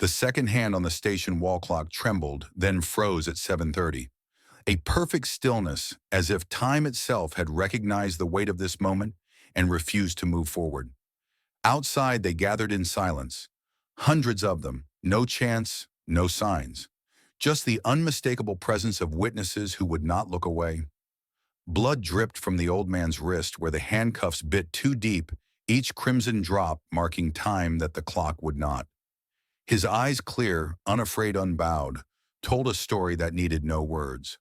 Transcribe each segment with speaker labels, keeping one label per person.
Speaker 1: The second hand on the station wall clock trembled, then froze at 7:30. A perfect stillness, as if time itself had recognized the weight of this moment and refused to move forward. Outside, they gathered in silence. Hundreds of them, no chants, no signs. Just the unmistakable presence of witnesses who would not look away. Blood dripped from the old man's wrist where the handcuffs bit too deep, each crimson drop marking time that the clock would not. His eyes clear, unafraid, unbowed, told a story that needed no words.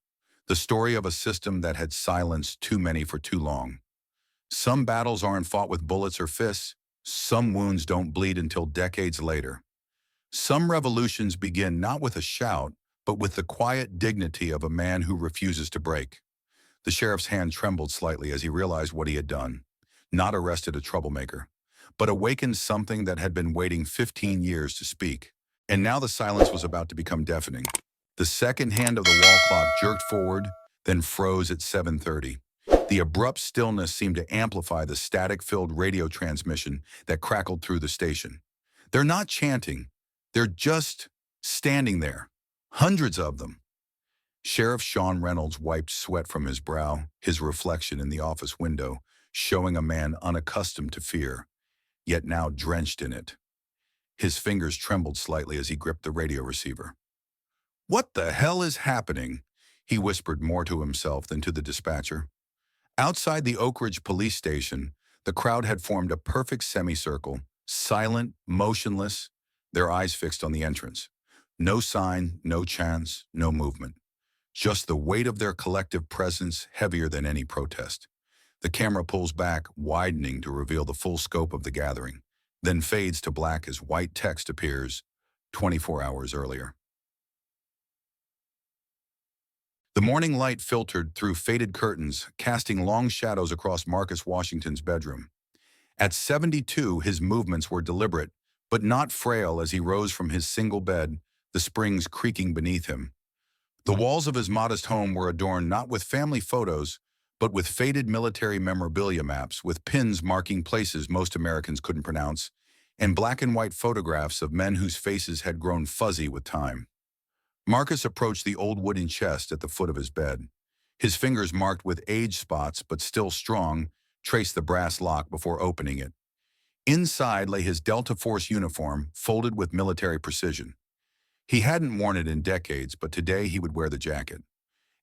Speaker 1: The story of a system that had silenced too many for too long. Some battles aren't fought with bullets or fists. Some wounds don't bleed until decades later. Some revolutions begin not with a shout, but with the quiet dignity of a man who refuses to break. The sheriff's hand trembled slightly as he realized what he had done. Not arrested a troublemaker, but awakened something that had been waiting 15 years to speak. And now the silence was about to become deafening. The second hand of the wall clock jerked forward, then froze at 7:30. The abrupt stillness seemed to amplify the static-filled radio transmission that crackled through the station. They're not chanting. They're just standing there. Hundreds of them. Sheriff Sean Reynolds wiped sweat from his brow, his reflection in the office window, showing a man unaccustomed to fear, yet now drenched in it. His fingers trembled slightly as he gripped the radio receiver. "What the hell is happening?" he whispered more to himself than to the dispatcher. Outside the Oak Ridge police station, the crowd had formed a perfect semicircle, silent, motionless, their eyes fixed on the entrance. No sign, no chance, no movement. Just the weight of their collective presence heavier than any protest. The camera pulls back, widening to reveal the full scope of the gathering, then fades to black as white text appears 24 hours earlier. The morning light filtered through faded curtains, casting long shadows across Marcus Washington's bedroom. At 72, his movements were deliberate, but not frail as he rose from his single bed, the springs creaking beneath him. The walls of his modest home were adorned not with family photos, but with faded military memorabilia maps with pins marking places most Americans couldn't pronounce, and black and white photographs of men whose faces had grown fuzzy with time. Marcus approached the old wooden chest at the foot of his bed. His fingers, marked with age spots but still strong, traced the brass lock before opening it. Inside lay his Delta Force uniform, folded with military precision. He hadn't worn it in decades, but today he would wear the jacket.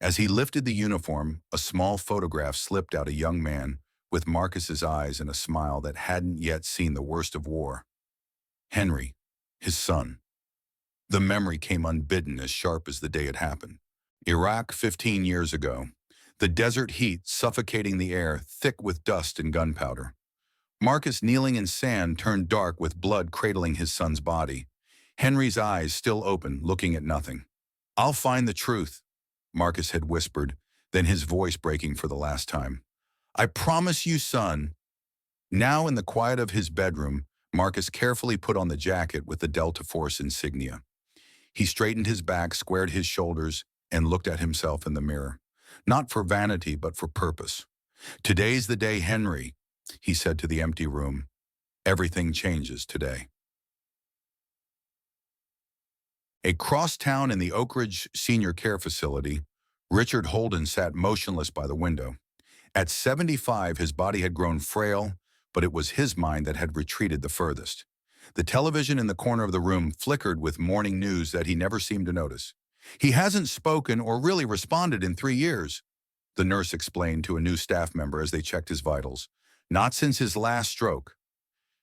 Speaker 1: As he lifted the uniform, a small photograph slipped out, a young man with Marcus's eyes and a smile that hadn't yet seen the worst of war. Henry, his son. The memory came unbidden, as sharp as the day it happened. Iraq 15 years ago. The desert heat suffocating the air, thick with dust and gunpowder. Marcus kneeling in sand turned dark with blood cradling his son's body. Henry's eyes still open, looking at nothing. "I'll find the truth," Marcus had whispered, then his voice breaking for the last time. "I promise you, son." Now in the quiet of his bedroom, Marcus carefully put on the jacket with the Delta Force insignia. He straightened his back, squared his shoulders, and looked at himself in the mirror. Not for vanity, but for purpose. "Today's the day, Henry," he said to the empty room. "Everything changes today." Across town in the Oak Ridge Senior Care Facility, Richard Holden sat motionless by the window. At 75, his body had grown frail, but it was his mind that had retreated the furthest. The television in the corner of the room flickered with morning news that he never seemed to notice. "He hasn't spoken or really responded in 3 years," the nurse explained to a new staff member as they checked his vitals. "Not since his last stroke."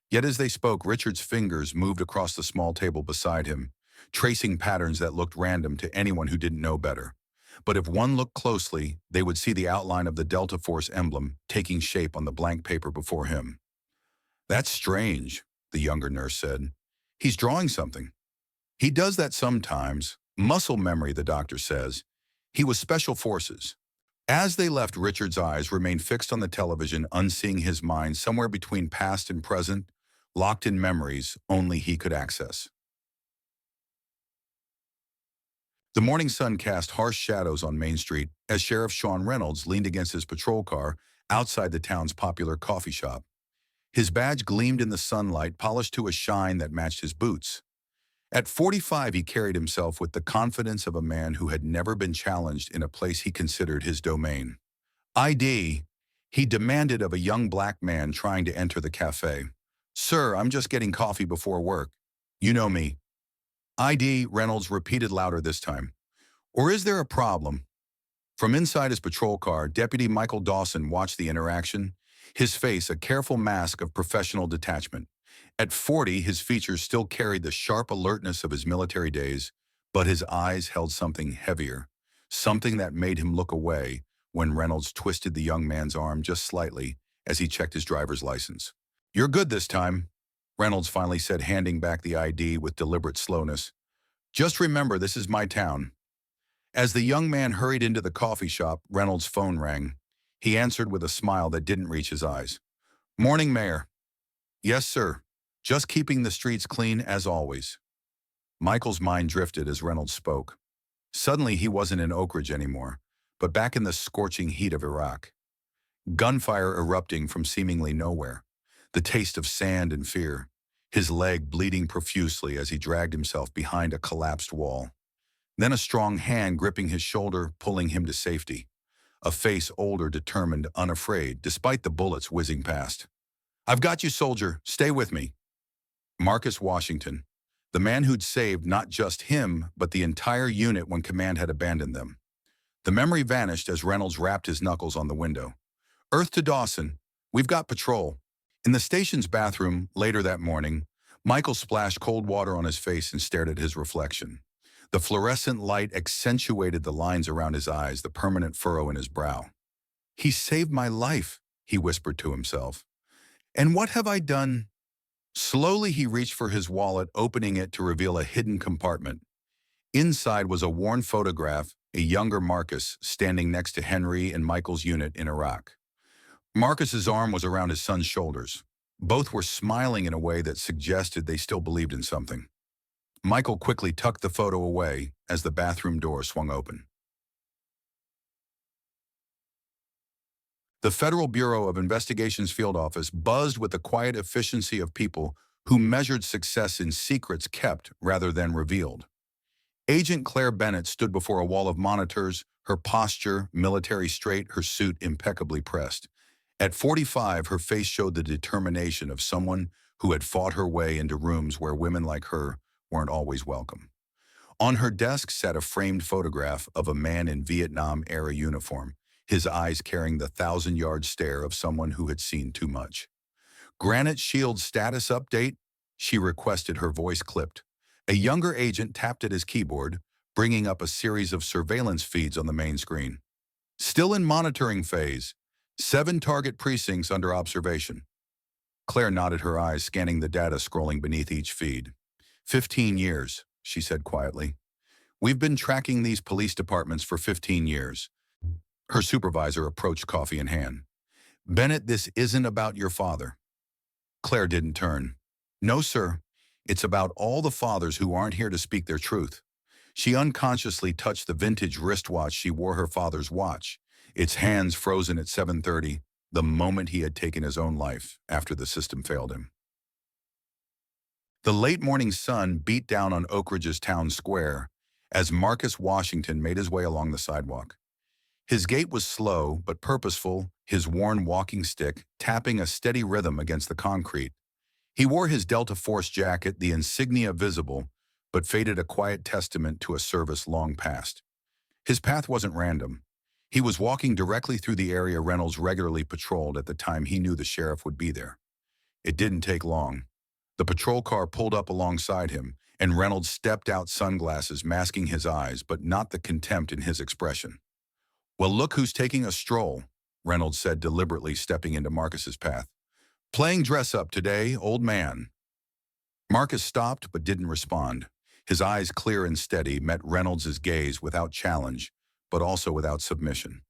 Speaker 1: Yet as they spoke, Richard's fingers moved across the small table beside him, tracing patterns that looked random to anyone who didn't know better. But if one looked closely, they would see the outline of the Delta Force emblem taking shape on the blank paper before him. "That's strange," the younger nurse said. "He's drawing something." "He does that sometimes. Muscle memory, the doctor says. He was Special Forces." As they left, Richard's eyes remained fixed on the television, unseeing his mind somewhere between past and present, locked in memories only he could access. The morning sun cast harsh shadows on Main Street as Sheriff Sean Reynolds leaned against his patrol car outside the town's popular coffee shop. His badge gleamed in the sunlight, polished to a shine that matched his boots. At 45, he carried himself with the confidence of a man who had never been challenged in a place he considered his domain. ID, he demanded of a young black man trying to enter the cafe. Sir, I'm just getting coffee before work. You know me. ID, Reynolds repeated louder this time. Or is there a problem? From inside his patrol car, Deputy Michael Dawson watched the interaction, his face a careful mask of professional detachment. At 40, his features still carried the sharp alertness of his military days, but his eyes held something heavier, something that made him look away when Reynolds twisted the young man's arm just slightly as he checked his driver's license. You're good this time, Reynolds finally said, handing back the ID with deliberate slowness. Just remember, this is my town. As the young man hurried into the coffee shop, Reynolds' phone rang. He answered with a smile that didn't reach his eyes. Morning, Mayor. Yes, sir. Just keeping the streets clean as always. Michael's mind drifted as Reynolds spoke. Suddenly, he wasn't in Oak Ridge anymore, but back in the scorching heat of Iraq. Gunfire erupting from seemingly nowhere. The taste of sand and fear. His leg bleeding profusely as he dragged himself behind a collapsed wall. Then a strong hand gripping his shoulder, pulling him to safety. A face older, determined, unafraid, despite the bullets whizzing past. I've got you, soldier. Stay with me. Marcus Washington, the man who'd saved not just him, but the entire unit when command had abandoned them. The memory vanished as Reynolds rapped his knuckles on the window. Earth to Dawson. We've got patrol. In the station's bathroom, later that morning, Michael splashed cold water on his face and stared at his reflection. The fluorescent light accentuated the lines around his eyes, the permanent furrow in his brow. He saved my life, he whispered to himself. And what have I done? Slowly, he reached for his wallet, opening it to reveal a hidden compartment. Inside was a worn photograph, a younger Marcus standing next to Henry and Michael's unit in Iraq. Marcus's arm was around his son's shoulders. Both were smiling in a way that suggested they still believed in something. Michael quickly tucked the photo away as the bathroom door swung open. The Federal Bureau of Investigation's field office buzzed with the quiet efficiency of people who measured success in secrets kept rather than revealed. Agent Claire Bennett stood before a wall of monitors, her posture military straight, her suit impeccably pressed. At 45, her face showed the determination of someone who had fought her way into rooms where women like her weren't always welcome. On her desk sat a framed photograph of a man in Vietnam-era uniform, his eyes carrying the 1,000-yard stare of someone who had seen too much. Granite Shield's status update, she requested, her voice clipped. A younger agent tapped at his keyboard, bringing up a series of surveillance feeds on the main screen. Still in monitoring phase, 7 target precincts under observation. Claire nodded her eyes, scanning the data scrolling beneath each feed. 15 years, she said quietly. We've been tracking these police departments for 15 years. Her supervisor approached, coffee in hand. Bennett, this isn't about your father. Claire didn't turn. No, sir. It's about all the fathers who aren't here to speak their truth. She unconsciously touched the vintage wristwatch she wore, her father's watch, its hands frozen at 7:30, the moment he had taken his own life after the system failed him. The late morning sun beat down on Oak Ridge's town square as Marcus Washington made his way along the sidewalk. His gait was slow but purposeful, his worn walking stick tapping a steady rhythm against the concrete. He wore his Delta Force jacket, the insignia visible, but faded, a quiet testament to a service long past. His path wasn't random. He was walking directly through the area Reynolds regularly patrolled at the time he knew the sheriff would be there. It didn't take long. The patrol car pulled up alongside him, and Reynolds stepped out, sunglasses masking his eyes, but not the contempt in his expression. Well, look who's taking a stroll, Reynolds said, deliberately stepping into Marcus's path. Playing dress-up today, old man. Marcus stopped but didn't respond. His eyes, clear and steady, met Reynolds' gaze without challenge, but also without submission.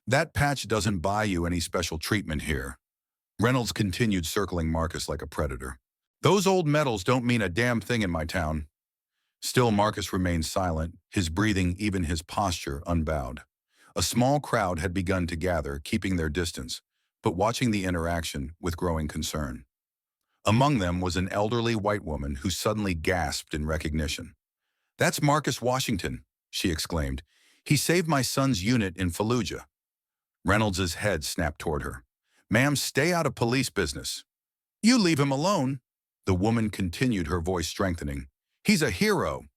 Speaker 1: That patch doesn't buy you any special treatment here. Reynolds continued, circling Marcus like a predator. Those old medals don't mean a damn thing in my town. Still, Marcus remained silent, his breathing, even his posture, unbowed. A small crowd had begun to gather, keeping their distance, but watching the interaction with growing concern. Among them was an elderly white woman who suddenly gasped in recognition. "That's Marcus Washington," she exclaimed. "He saved my son's unit in Fallujah." Reynolds's head snapped toward her. "Ma'am, stay out of police business." "You leave him alone," the woman continued, her voice strengthening. "He's a hero."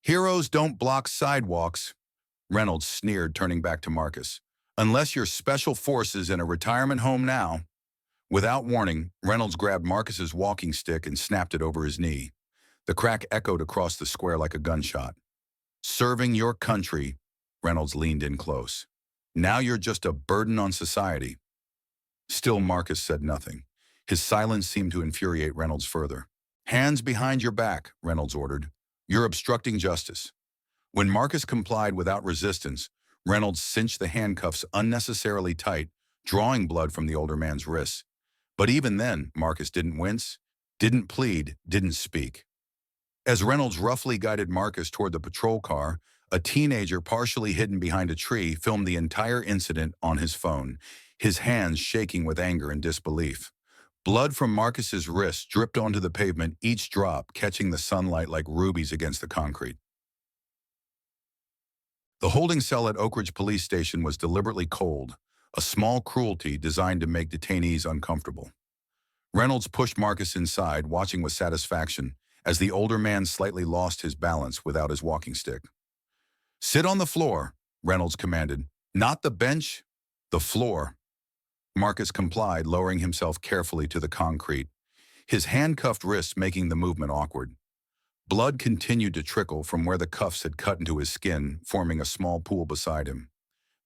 Speaker 1: "Heroes don't block sidewalks," Reynolds sneered, turning back to Marcus. "Unless you're special forces in a retirement home now." Without warning, Reynolds grabbed Marcus's walking stick and snapped it over his knee. The crack echoed across the square like a gunshot. "Serving your country," Reynolds leaned in close. "Now you're just a burden on society." Still, Marcus said nothing. His silence seemed to infuriate Reynolds further. "Hands behind your back," Reynolds ordered. "You're obstructing justice." When Marcus complied without resistance, Reynolds cinched the handcuffs unnecessarily tight, drawing blood from the older man's wrists. But even then, Marcus didn't wince, didn't plead, didn't speak. As Reynolds roughly guided Marcus toward the patrol car, a teenager partially hidden behind a tree filmed the entire incident on his phone, his hands shaking with anger and disbelief. Blood from Marcus's wrists dripped onto the pavement, each drop catching the sunlight like rubies against the concrete. The holding cell at Oak Ridge Police Station was deliberately cold, a small cruelty designed to make detainees uncomfortable. Reynolds pushed Marcus inside, watching with satisfaction, as the older man slightly lost his balance without his walking stick. "Sit on the floor," Reynolds commanded. "Not the bench, the floor." Marcus complied, lowering himself carefully to the concrete, his handcuffed wrists making the movement awkward. Blood continued to trickle from where the cuffs had cut into his skin, forming a small pool beside him.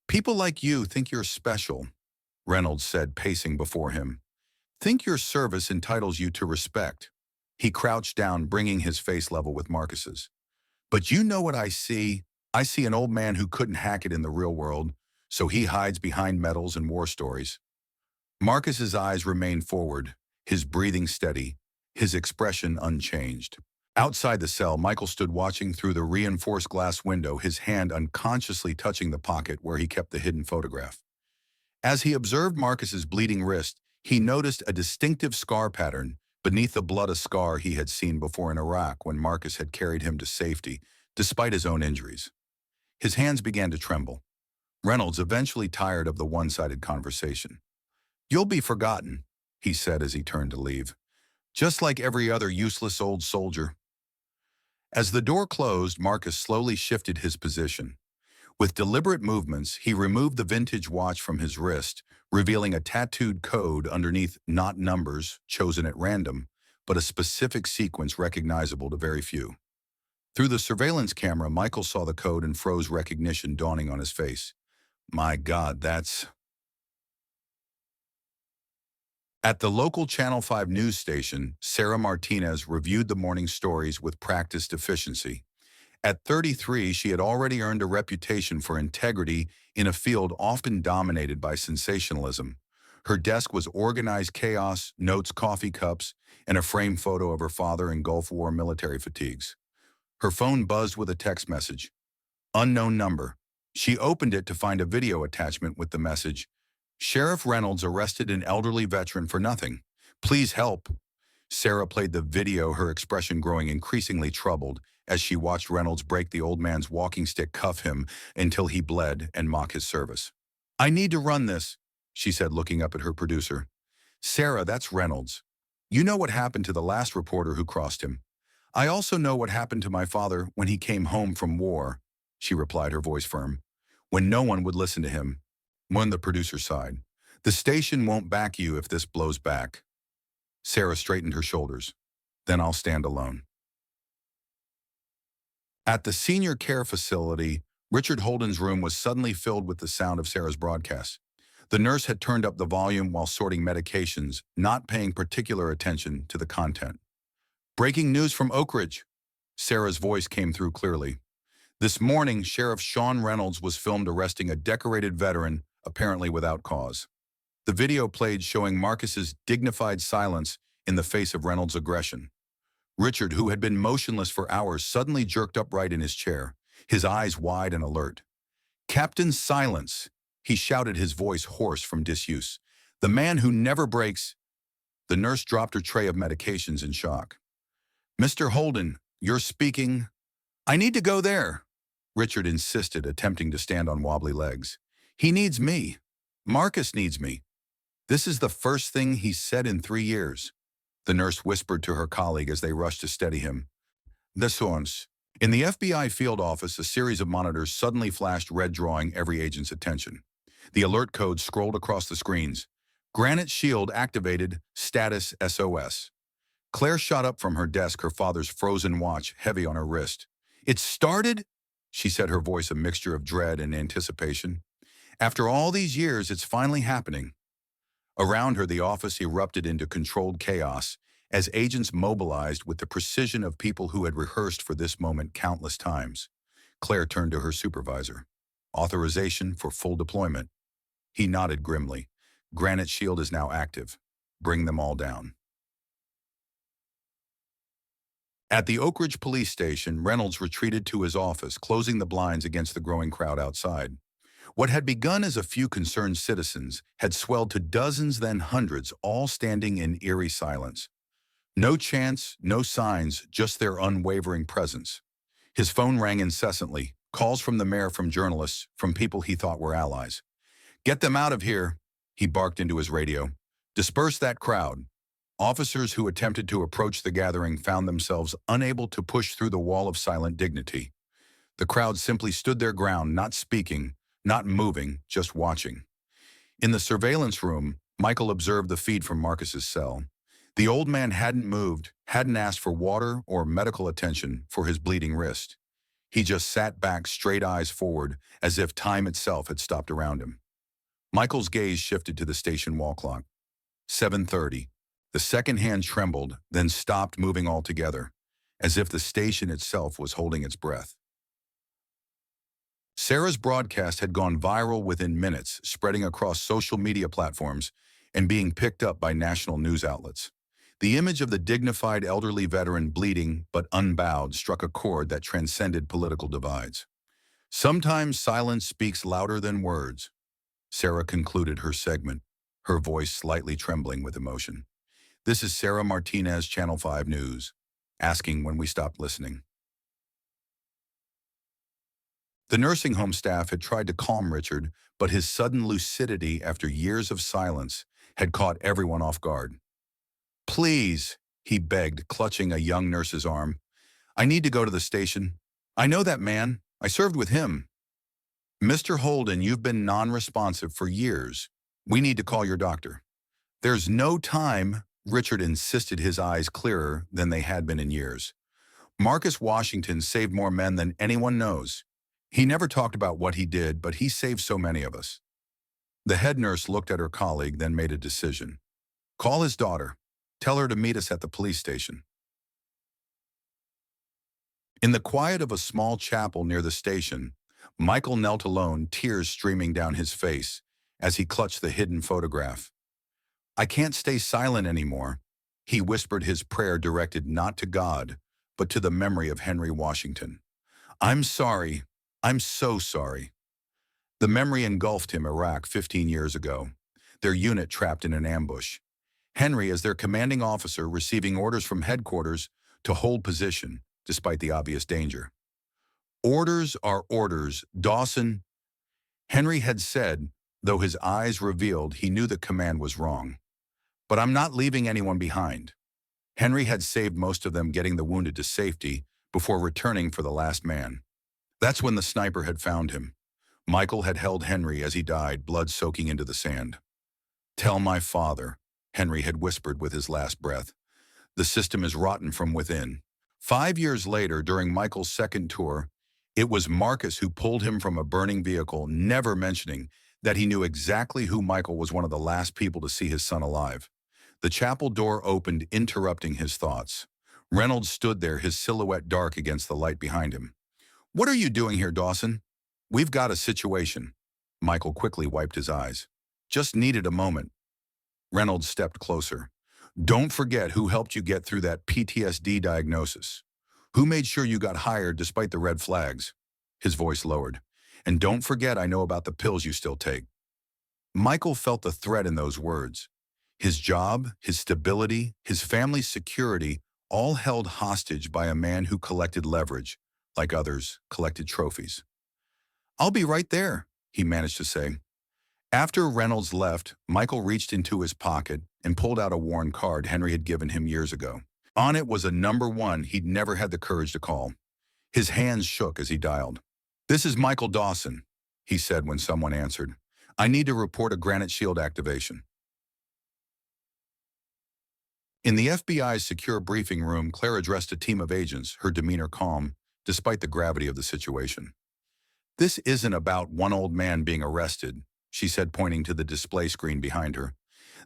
Speaker 1: "People like you think you're special," Reynolds said, pacing before him. "Think your service entitles you to respect." He crouched down, bringing his face level with Marcus's. "But you know what I see? I see an old man who couldn't hack it in the real world, so he hides behind medals and war stories." Marcus's eyes remained forward, his breathing steady, his expression unchanged. Outside the cell, Michael stood watching through the reinforced glass window, his hand unconsciously touching the pocket where he kept the hidden photograph. As he observed Marcus's bleeding wrist, he noticed a distinctive scar pattern beneath the blood, a scar he had seen before in Iraq when Marcus had carried him to safety, despite his own injuries. His hands began to tremble. Reynolds eventually tired of the one-sided conversation. "You'll be forgotten," he said as he turned to leave. "Just like every other useless old soldier." As the door closed, Marcus slowly shifted his position. With deliberate movements, he removed the vintage watch from his wrist, revealing a tattooed code underneath, not numbers chosen at random, but a specific sequence recognizable to very few. Through the surveillance camera, Michael saw the code and froze, recognition dawning on his face. "My God, that's..." At the local Channel 5 news station, Sarah Martinez reviewed the morning's stories with practiced efficiency. At 33, she had already earned a reputation for integrity in a field often dominated by sensationalism. Her desk was organized chaos, notes, coffee cups, and a framed photo of her father in Gulf War military fatigues. Her phone buzzed with a text message. Unknown number. She opened it to find a video attachment with the message, "Sheriff Reynolds arrested an elderly veteran for nothing. Please help." Sarah played the video, her expression growing increasingly troubled as she watched Reynolds break the old man's walking stick, cuff him until he bled, and mock his service. "I need to run this," she said, looking up at her producer. "Sarah, that's Reynolds. You know what happened to the last reporter who crossed him. I also know what happened to my father when he came home from war," she replied, her voice firm. "When no one would listen to him." When the producer sighed. "The station won't back you if this blows back." Sarah straightened her shoulders. "Then I'll stand alone." At the senior care facility, Richard Holden's room was suddenly filled with the sound of Sarah's broadcast. The nurse had turned up the volume while sorting medications, not paying particular attention to the content. "Breaking news from Oak Ridge." Sarah's voice came through clearly. "This morning, Sheriff Sean Reynolds was filmed arresting a decorated veteran, apparently without cause." The video played, showing Marcus's dignified silence in the face of Reynolds' aggression. Richard, who had been motionless for hours, suddenly jerked upright in his chair, his eyes wide and alert. "Captain, silence!" he shouted, his voice hoarse from disuse. "The man who never breaks..." The nurse dropped her tray of medications in shock. "Mr. Holden, you're speaking." "I need to go there," Richard insisted, attempting to stand on wobbly legs. "He needs me. Marcus needs me." "This is the first thing he's said in 3 years," the nurse whispered to her colleague as they rushed to steady him. "This one's." In the FBI field office, a series of monitors suddenly flashed red, drawing every agent's attention. The alert code scrolled across the screens. "Granite Shield activated, status SOS." Claire shot up from her desk, her father's frozen watch heavy on her wrist. "It started?" she said, her voice a mixture of dread and anticipation. "After all these years, it's finally happening." Around her, the office erupted into controlled chaos as agents mobilized with the precision of people who had rehearsed for this moment countless times. Claire turned to her supervisor. "Authorization for full deployment." He nodded grimly. "Granite Shield is now active. Bring them all down." At the Oak Ridge police station, Reynolds retreated to his office, closing the blinds against the growing crowd outside. What had begun as a few concerned citizens had swelled to dozens, then hundreds, all standing in eerie silence. No chants, no signs, just their unwavering presence. His phone rang incessantly, calls from the mayor, from journalists, from people he thought were allies. "Get them out of here," he barked into his radio. "Disperse that crowd." Officers who attempted to approach the gathering found themselves unable to push through the wall of silent dignity. The crowd simply stood their ground, not speaking, not moving, just watching. In the surveillance room, Michael observed the feed from Marcus's cell. The old man hadn't moved, hadn't asked for water or medical attention for his bleeding wrist. He just sat back, straight eyes forward, as if time itself had stopped around him. Michael's gaze shifted to the station wall clock. 7:30. The second hand trembled, then stopped moving altogether, as if the station itself was holding its breath. Sarah's broadcast had gone viral within minutes, spreading across social media platforms and being picked up by national news outlets. The image of the dignified elderly veteran, bleeding but unbowed, struck a chord that transcended political divides. "Sometimes silence speaks louder than words," Sarah concluded her segment, her voice slightly trembling with emotion. "This is Sarah Martinez, Channel 5 News, asking when we stopped listening." The nursing home staff had tried to calm Richard, but his sudden lucidity after years of silence had caught everyone off guard. "Please," he begged, clutching a young nurse's arm. "I need to go to the station. I know that man. I served with him." "Mr. Holden, you've been non-responsive for years. We need to call your doctor." "There's no time," Richard insisted, his eyes clearer than they had been in years. "Marcus Washington saved more men than anyone knows. He never talked about what he did, but he saved so many of us." The head nurse looked at her colleague, then made a decision. "Call his daughter. Tell her to meet us at the police station." In the quiet of a small chapel near the station, Michael knelt alone, tears streaming down his face as he clutched the hidden photograph. "I can't stay silent anymore," he whispered, his prayer directed not to God, but to the memory of Henry Washington. "I'm sorry. I'm so sorry." The memory engulfed him. Iraq 15 years ago. Their unit trapped in an ambush. Henry, as their commanding officer, receiving orders from headquarters to hold position, despite the obvious danger. "Orders are orders, Dawson," Henry had said, though his eyes revealed he knew the command was wrong. "But I'm not leaving anyone behind." Henry had saved most of them, getting the wounded to safety before returning for the last man. That's when the sniper had found him. Michael had held Henry as he died, blood soaking into the sand. "Tell my father," Henry had whispered with his last breath. "The system is rotten from within." 5 years later, during Michael's second tour, it was Marcus who pulled him from a burning vehicle, never mentioning that he knew exactly who Michael was, one of the last people to see his son alive. The chapel door opened, interrupting his thoughts. Reynolds stood there, his silhouette dark against the light behind him. "What are you doing here, Dawson?" "We've got a situation." Michael quickly wiped his eyes. "Just needed a moment." Reynolds stepped closer. "Don't forget who helped you get through that PTSD diagnosis. Who made sure you got hired despite the red flags?" His voice lowered. "And don't forget I know about the pills you still take." Michael felt the threat in those words. His job, his stability, his family's security, all held hostage by a man who collected leverage, like others collected trophies. "I'll be right there," he managed to say. After Reynolds left, Michael reached into his pocket and pulled out a worn card Henry had given him years ago. On it was a number one he'd never had the courage to call. His hands shook as he dialed. "This is Michael Dawson," he said when someone answered. "I need to report a Granite Shield activation." In the FBI's secure briefing room, Claire addressed a team of agents, her demeanor calm, despite the gravity of the situation. "This isn't about one old man being arrested," she said, pointing to the display screen behind her.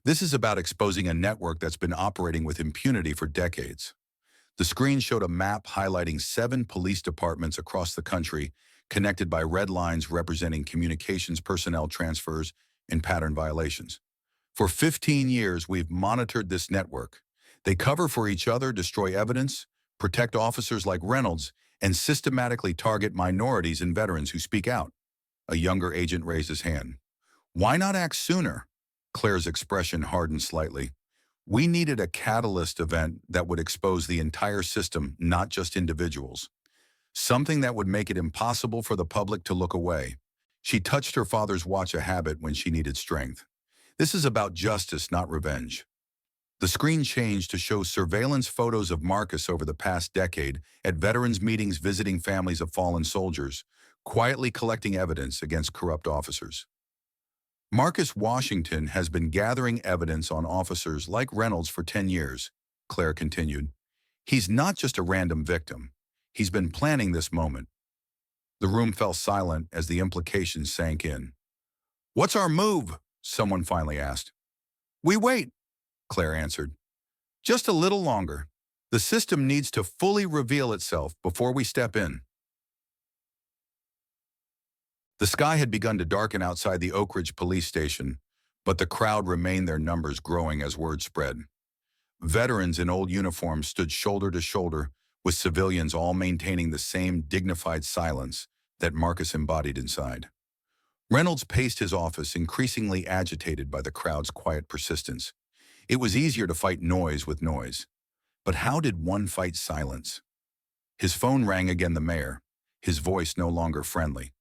Speaker 1: "This is about exposing a network that's been operating with impunity for decades." The screen showed a map highlighting 7 police departments across the country, connected by red lines representing communications personnel transfers and pattern violations. "For 15 years, we've monitored this network. They cover for each other, destroy evidence, protect officers like Reynolds, and systematically target minorities and veterans who speak out." A younger agent raised his hand. "Why not act sooner?" Claire's expression hardened slightly. "We needed a catalyst event that would expose the entire system, not just individuals. Something that would make it impossible for the public to look away." She touched her father's watch, a habit when she needed strength. "This is about justice, not revenge." The screen changed to show surveillance photos of Marcus over the past decade at veterans meetings, visiting families of fallen soldiers, quietly collecting evidence against corrupt officers. "Marcus Washington has been gathering evidence on officers like Reynolds for 10 years, Claire continued. "He's not just a random victim. He's been planning this moment." The room fell silent as the implications sank in. "What's our move?" someone finally asked. "We wait," Claire answered. "Just a little longer. The system needs to fully reveal itself before we step in." The sky had begun to darken outside the Oak Ridge police station, but the crowd remained, their numbers growing as word spread. Veterans in old uniforms stood shoulder to shoulder, with civilians all maintaining the same dignified silence that Marcus embodied inside. Reynolds paced his office, increasingly agitated by the crowd's quiet persistence. It was easier to fight noise with noise. But how did one fight silence? His phone rang again, the mayor, his voice no longer friendly.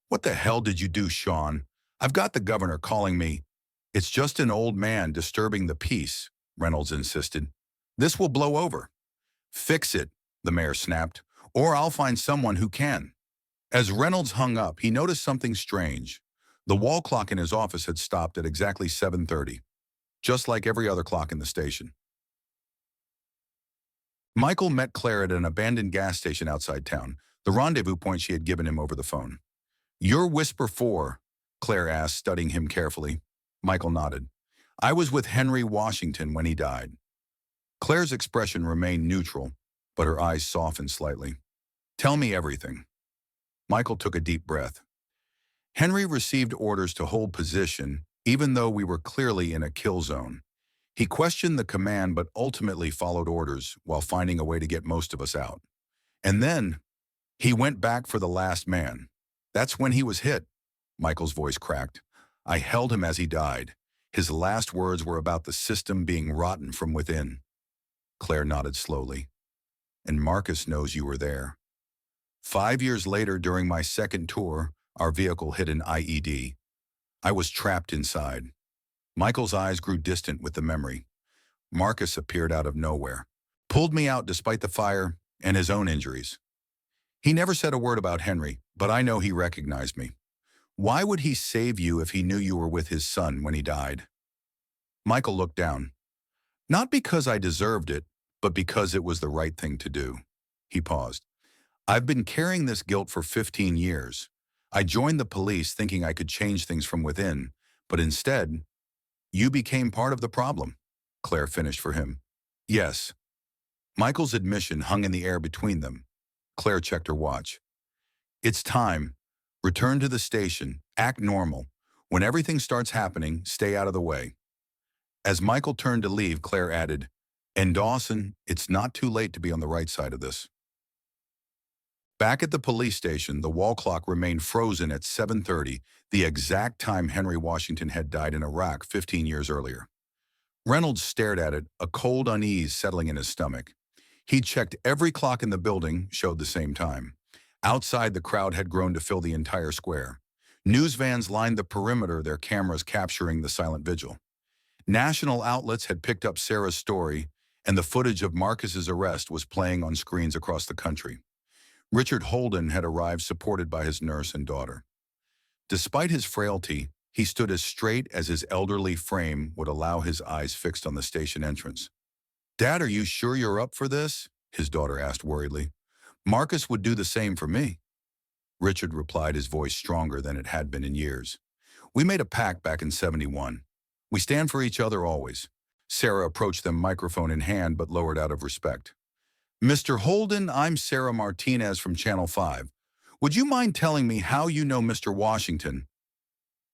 Speaker 1: "What the hell did you do, Sean? I've got the governor calling me." "It's just an old man disturbing the peace," Reynolds insisted. "This will blow over." "Fix it," the mayor snapped, "or I'll find someone who can." As Reynolds hung up, he noticed something strange. The wall clock in his office had stopped at exactly 7:30. Just like every other clock in the station. Michael met Claire at an abandoned gas station outside town, the rendezvous point she had given him over the phone. "You're Whisper 4, Claire asked, studying him carefully. Michael nodded. "I was with Henry Washington when he died." Claire's expression remained neutral, but her eyes softened slightly. "Tell me everything." Michael took a deep breath. "Henry received orders to hold position, even though we were clearly in a kill zone. He questioned the command but ultimately followed orders while finding a way to get most of us out. And then he went back for the last man. That's when he was hit." Michael's voice cracked. "I held him as he died. His last words were about the system being rotten from within." Claire nodded slowly. "And Marcus knows you were there." 5 years later, during my second tour, our vehicle hit an IED. I was trapped inside." Michael's eyes grew distant with the memory. "Marcus appeared out of nowhere, pulled me out despite the fire and his own injuries. He never said a word about Henry, but I know he recognized me. Why would he save you if he knew you were with his son when he died?" Michael looked down. "Not because I deserved it, but because it was the right thing to do." He paused. "I've been carrying this guilt for 15 years. I joined the police thinking I could change things from within, but instead, you became part of the problem," Claire finished for him. "Yes." Michael's admission hung in the air between them. Claire checked her watch. "It's time. Return to the station. Act normal. When everything starts happening, stay out of the way." As Michael turned to leave, Claire added, "And Dawson, it's not too late to be on the right side of this." Back at the police station, the wall clock remained frozen at 7:30, the exact time Henry Washington had died in Iraq 15 years earlier. Reynolds stared at it, a cold unease settling in his stomach. He'd checked every clock in the building, showed the same time. Outside, the crowd had grown to fill the entire square. News vans lined the perimeter, their cameras capturing the silent vigil. National outlets had picked up Sarah's story, and the footage of Marcus's arrest was playing on screens across the country. Richard Holden had arrived supported by his nurse and daughter. Despite his frailty, he stood as straight as his elderly frame would allow, his eyes fixed on the station entrance. "Dad, are you sure you're up for this?" his daughter asked worriedly. "Marcus would do the same for me." Richard replied, his voice stronger than it had been in years. "We made a pact back in '71. We stand for each other always." Sarah approached them, microphone in hand, but lowered out of respect. "Mr. Holden, I'm Sarah Martinez from Channel 5. Would you mind telling me how you know Mr. Washington?"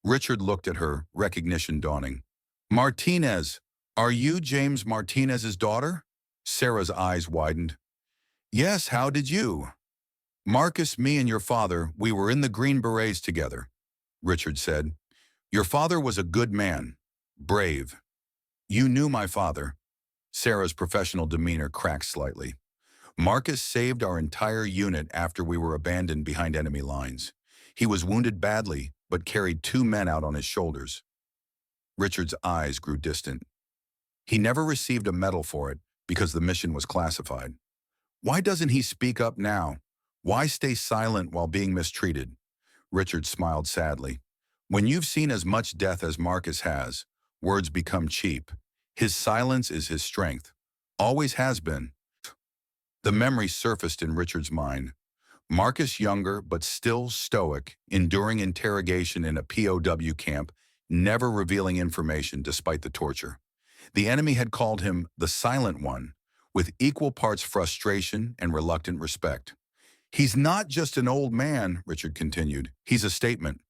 Speaker 1: Richard looked at her, recognition dawning. "Martinez, are you James Martinez's daughter?" Sarah's eyes widened. "Yes, how did you?" "Marcus, me and your father, we were in the Green Berets together," Richard said. "Your father was a good man, brave." "You knew my father." Sarah's professional demeanor cracked slightly. "Marcus saved our entire unit after we were abandoned behind enemy lines. He was wounded badly, but carried 2 men out on his shoulders." Richard's eyes grew distant. He never received a medal for it because the mission was classified. Why doesn't he speak up now? Why stay silent while being mistreated? Richard smiled sadly. "When you've seen as much death as Marcus has, words become cheap. His silence is his strength. Always has been." The memory surfaced in Richard's mind. Marcus, younger but still stoic, enduring interrogation in a POW camp, never revealing information despite the torture. The enemy had called him the Silent One, with equal parts frustration and reluctant respect. "He's not just an old man," Richard continued. "He's a statement."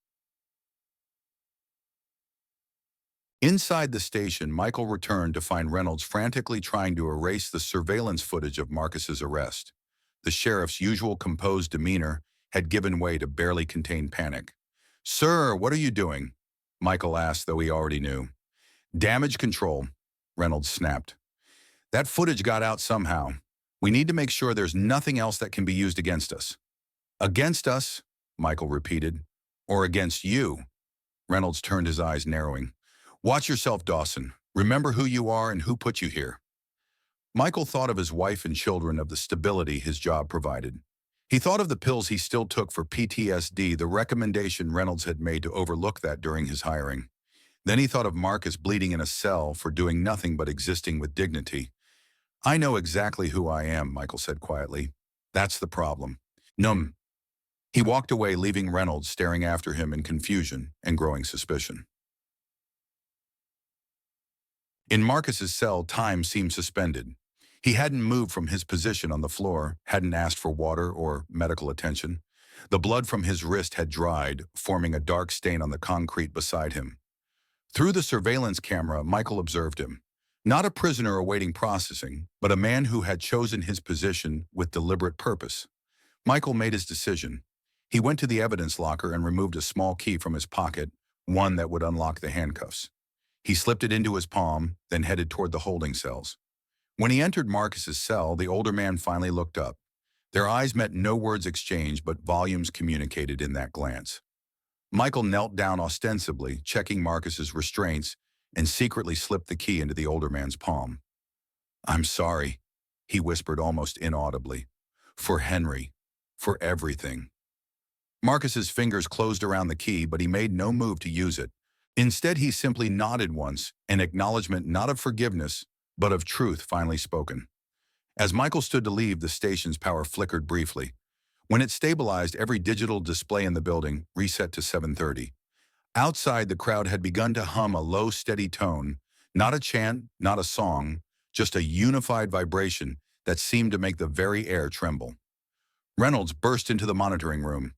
Speaker 1: Inside the station, Michael returned to find Reynolds frantically trying to erase the surveillance footage of Marcus's arrest. The sheriff's usual composed demeanor had given way to barely contained panic. "Sir, what are you doing?" Michael asked, though he already knew. "Damage control," Reynolds snapped. "That footage got out somehow. We need to make sure there's nothing else that can be used against us." "Against us?" Michael repeated. "Or against you?" Reynolds turned, his eyes narrowing. "Watch yourself, Dawson. Remember who you are and who put you here." Michael thought of his wife and children, of the stability his job provided. He thought of the pills he still took for PTSD, the recommendation Reynolds had made to overlook that during his hiring. Then he thought of Marcus bleeding in a cell for doing nothing but existing with dignity. "I know exactly who I am," Michael said quietly. "That's the problem." Numb. He walked away, leaving Reynolds staring after him in confusion and growing suspicion. In Marcus's cell, time seemed suspended. He hadn't moved from his position on the floor, hadn't asked for water or medical attention. The blood from his wrist had dried, forming a dark stain on the concrete beside him. Through the surveillance camera, Michael observed him. Not a prisoner awaiting processing, but a man who had chosen his position with deliberate purpose. Michael made his decision. He went to the evidence locker and removed a small key from his pocket, one that would unlock the handcuffs. He slipped it into his palm, then headed toward the holding cells. When he entered Marcus's cell, the older man finally looked up. Their eyes met, no words exchanged, but volumes communicated in that glance. Michael knelt down ostensibly, checking Marcus's restraints, and secretly slipped the key into the older man's palm. "I'm sorry," he whispered almost inaudibly. "For Henry. For everything." Marcus's fingers closed around the key, but he made no move to use it. Instead, he simply nodded once, an acknowledgement not of forgiveness, but of truth finally spoken. As Michael stood to leave, the station's power flickered briefly. When it stabilized, every digital display in the building reset to 7:30. Outside, the crowd had begun to hum a low, steady tone, not a chant, not a song, just a unified vibration that seemed to make the very air tremble. Reynolds burst into the monitoring room.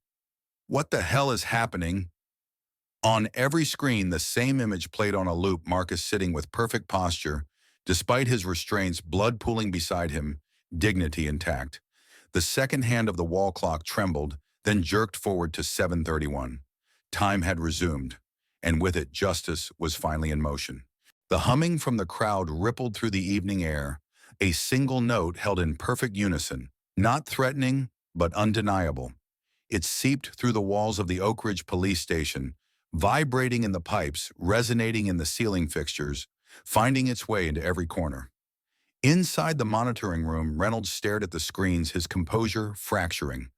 Speaker 1: "What the hell is happening?" On every screen, the same image played on a loop, Marcus sitting with perfect posture, despite his restraints, blood pooling beside him, dignity intact. The second hand of the wall clock trembled, then jerked forward to 7:31. Time had resumed, and with it, justice was finally in motion. The humming from the crowd rippled through the evening air, a single note held in perfect unison, not threatening, but undeniable. It seeped through the walls of the Oak Ridge police station, vibrating in the pipes, resonating in the ceiling fixtures, finding its way into every corner. Inside the monitoring room, Reynolds stared at the screens, his composure fracturing.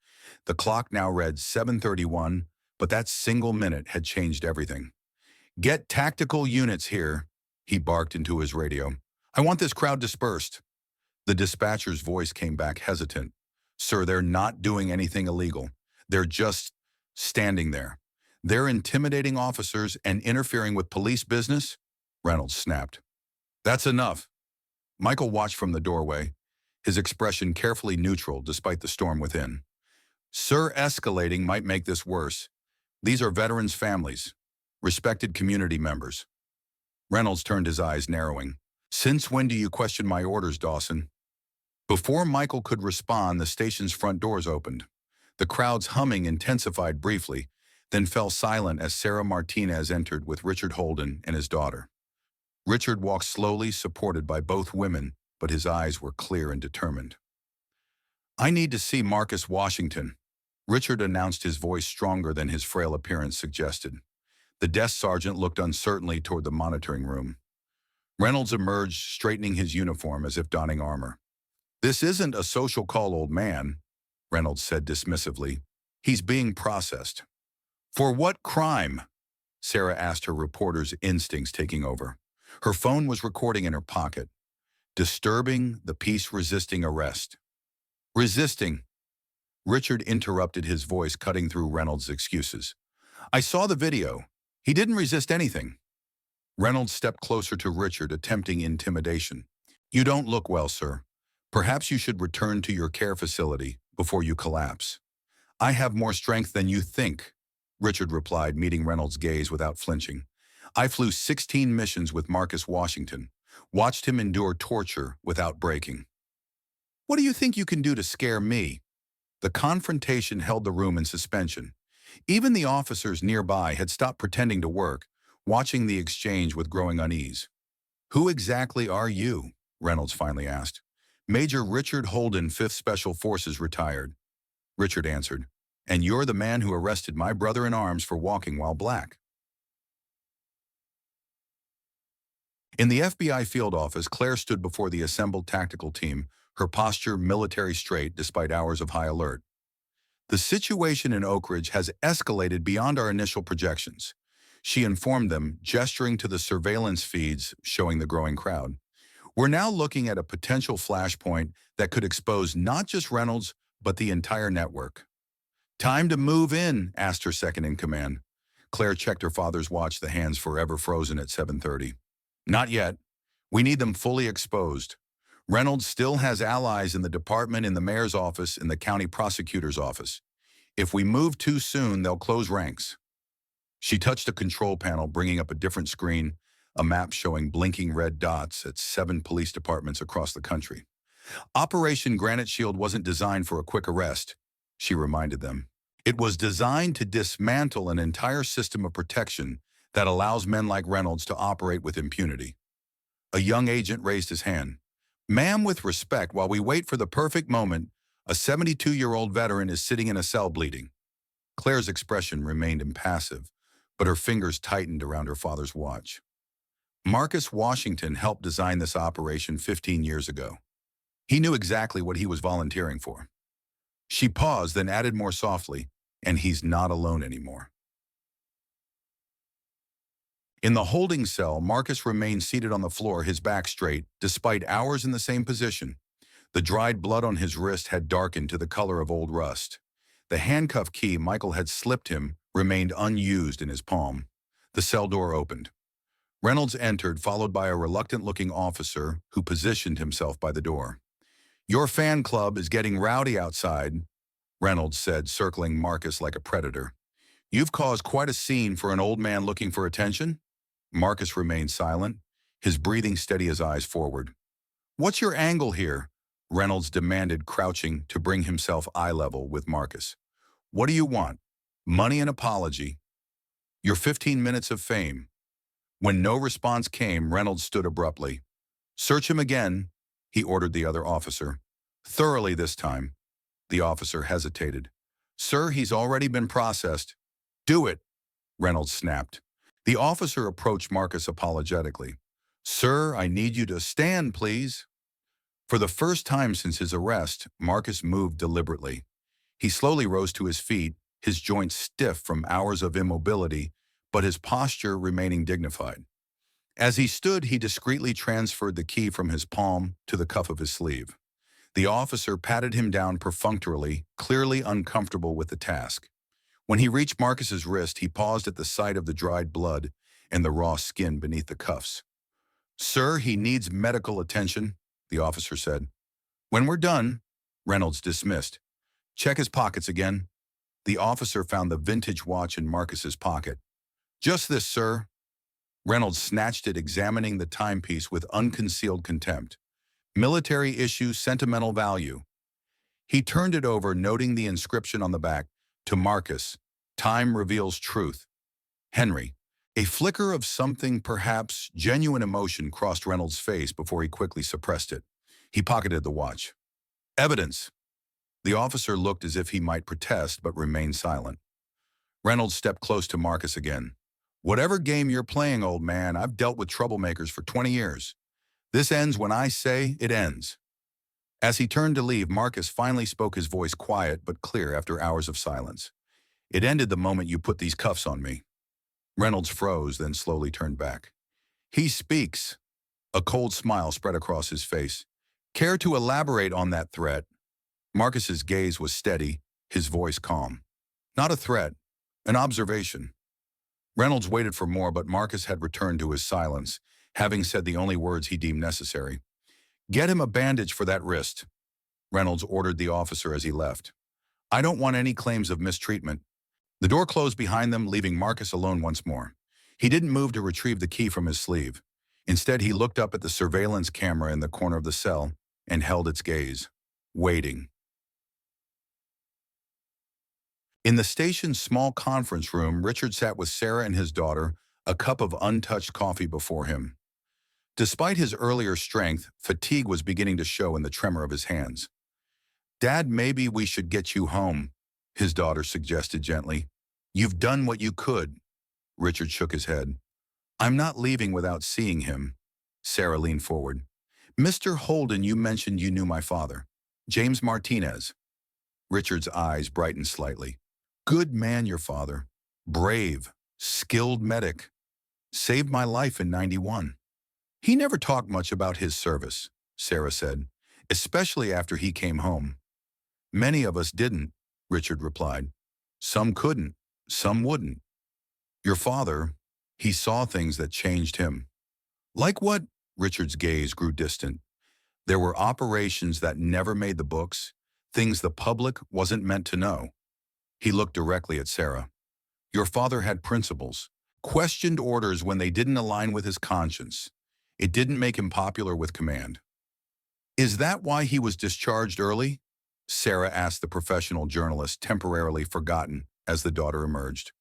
Speaker 1: The clock now read 7:31, but that single minute had changed everything. "Get tactical units here," he barked into his radio. "I want this crowd dispersed." The dispatcher's voice came back hesitant. "Sir, they're not doing anything illegal. They're just standing there. They're intimidating officers and interfering with police business." Reynolds snapped. "That's enough." Michael watched from the doorway, his expression carefully neutral despite the storm within. "Sir, escalating might make this worse. These are veterans' families, respected community members." Reynolds turned his eyes, narrowing. "Since when do you question my orders, Dawson?" Before Michael could respond, the station's front doors opened. The crowd's humming intensified briefly, then fell silent as Sarah Martinez entered with Richard Holden and his daughter. Richard walked slowly, supported by both women, but his eyes were clear and determined. "I need to see Marcus Washington," Richard announced, his voice stronger than his frail appearance suggested. The desk sergeant looked uncertainly toward the monitoring room. Reynolds emerged, straightening his uniform as if donning armor. "This isn't a social call, old man," Reynolds said dismissively. "He's being processed." "For what crime?" Sarah asked, her reporter's instincts taking over. Her phone was recording in her pocket. "Disturbing the peace-resisting arrest." "Resisting?" Richard interrupted, his voice cutting through Reynolds' excuses. "I saw the video. He didn't resist anything." Reynolds stepped closer to Richard, attempting intimidation. "You don't look well, sir. Perhaps you should return to your care facility before you collapse." "I have more strength than you think," Richard replied, meeting Reynolds' gaze without flinching. "I flew 16 missions with Marcus Washington, watched him endure torture without breaking. What do you think you can do to scare me?" The confrontation held the room in suspension. Even the officers nearby had stopped pretending to work, watching the exchange with growing unease. "Who exactly are you?" Reynolds finally asked. "Major Richard Holden, 5th Special Forces, retired." Richard answered. "And you're the man who arrested my brother-in-arms for walking while black." In the FBI field office, Claire stood before the assembled tactical team, her posture military straight despite hours of high alert. "The situation in Oak Ridge has escalated beyond our initial projections," she informed them, gesturing to the surveillance feeds showing the growing crowd. "We're now looking at a potential flashpoint that could expose not just Reynolds, but the entire network." "Time to move in," asked her second-in-command. Claire checked her father's watch, the hands forever frozen at 7:30. "Not yet. We need them fully exposed. Reynolds still has allies in the department, in the mayor's office, in the county prosecutor's office. If we move too soon, they'll close ranks." She touched a control panel, bringing up a different screen, a map showing blinking red dots at 7 police departments across the country. "Operation Granite Shield wasn't designed for a quick arrest," she reminded them. "It was designed to dismantle an entire system of protection that allows men like Reynolds to operate with impunity." A young agent raised his hand. "Ma'am, with respect, while we wait for the perfect moment, a 72-year-old veteran is sitting in a cell bleeding." Claire's expression remained impassive, but her fingers tightened around her father's watch. "Marcus Washington helped design this operation 15 years ago. He knew exactly what he was volunteering for." She paused, then added more softly, "And he's not alone anymore." In the holding cell, Marcus remained seated on the floor, his back straight, despite hours in the same position. The dried blood on his wrist had darkened to the color of old rust. The handcuff key Michael had slipped him remained unused in his palm. The cell door opened. Reynolds entered, followed by a reluctant-looking officer who positioned himself by the door. "Your fan club is getting rowdy outside," Reynolds said, circling Marcus like a predator. "You've caused quite a scene for an old man looking for attention." Marcus remained silent, his breathing steady, his eyes forward. "What's your angle here?" Reynolds demanded, crouching to bring himself eye level with Marcus. "What do you want? Money and apology? Your 15 minutes of fame?" When no response came, Reynolds stood abruptly. "Search him again," he ordered the other officer. "Thoroughly this time." The officer hesitated. "Sir, he's already been processed." "Do it," Reynolds snapped. The officer approached Marcus apologetically. "Sir, I need you to stand, please." For the first time since his arrest, Marcus moved deliberately. He slowly rose to his feet, his joints stiff from hours of immobility, but his posture remaining dignified. As he stood, he discreetly transferred the key from his palm to the cuff of his sleeve. The officer patted him down perfunctorily, clearly uncomfortable with the task. When he reached Marcus's wrist, he paused at the sight of the dried blood and the raw skin beneath the cuffs. "Sir, he needs medical attention," the officer said. "When we're done," Reynolds dismissed. "Check his pockets again." The officer found the vintage watch in Marcus's pocket. "Just this, sir." Reynolds snatched it, examining the timepiece with unconcealed contempt. "Military issue, sentimental value." He turned it over, noting the inscription on the back, "To Marcus, time reveals truth. Henry." A flicker of something, perhaps genuine emotion, crossed Reynolds' face before he quickly suppressed it. He pocketed the watch. "Evidence." The officer looked as if he might protest, but remained silent. Reynolds stepped close to Marcus again. "Whatever game you're playing, old man, I've dealt with troublemakers for 20 years. This ends when I say it ends." As he turned to leave, Marcus finally spoke, his voice quiet but clear after hours of silence. "It ended the moment you put these cuffs on me." Reynolds froze, then slowly turned back. "He speaks." A cold smile spread across his face. "Care to elaborate on that threat?" Marcus's gaze was steady, his voice calm. "Not a threat, an observation." Reynolds waited for more, but Marcus had returned to his silence, having said the only words he deemed necessary. "Get him a bandage for that wrist," Reynolds ordered the officer as he left. "I don't want any claims of mistreatment." The door closed behind them, leaving Marcus alone once more. He didn't move to retrieve the key from his sleeve. Instead, he looked up at the surveillance camera in the corner of the cell and held its gaze, waiting. In the station's small conference room, Richard sat with Sarah and his daughter, a cup of untouched coffee before him. Despite his earlier strength, fatigue was beginning to show in the tremor of his hands. "Dad, maybe we should get you home," his daughter suggested gently. "You've done what you could." Richard shook his head. "I'm not leaving without seeing him." Sarah leaned forward. "Mr. Holden, you mentioned you knew my father. James Martinez." Richard's eyes brightened slightly. "Good man, your father. Brave, skilled medic. Saved my life in '91. "He never talked much about his service," Sarah said, "especially after he came home." "Many of us didn't," Richard replied. "Some couldn't, some wouldn't. Your father, he saw things that changed him." "Like what?" Richard's gaze grew distant. "There were operations that never made the books, things the public wasn't meant to know." He looked directly at Sarah. "Your father had principles, questioned orders when they didn't align with his conscience. It didn't make him popular with command." "Is that why he was discharged early?" Sarah asked the professional journalist, temporarily forgotten as the daughter emerged.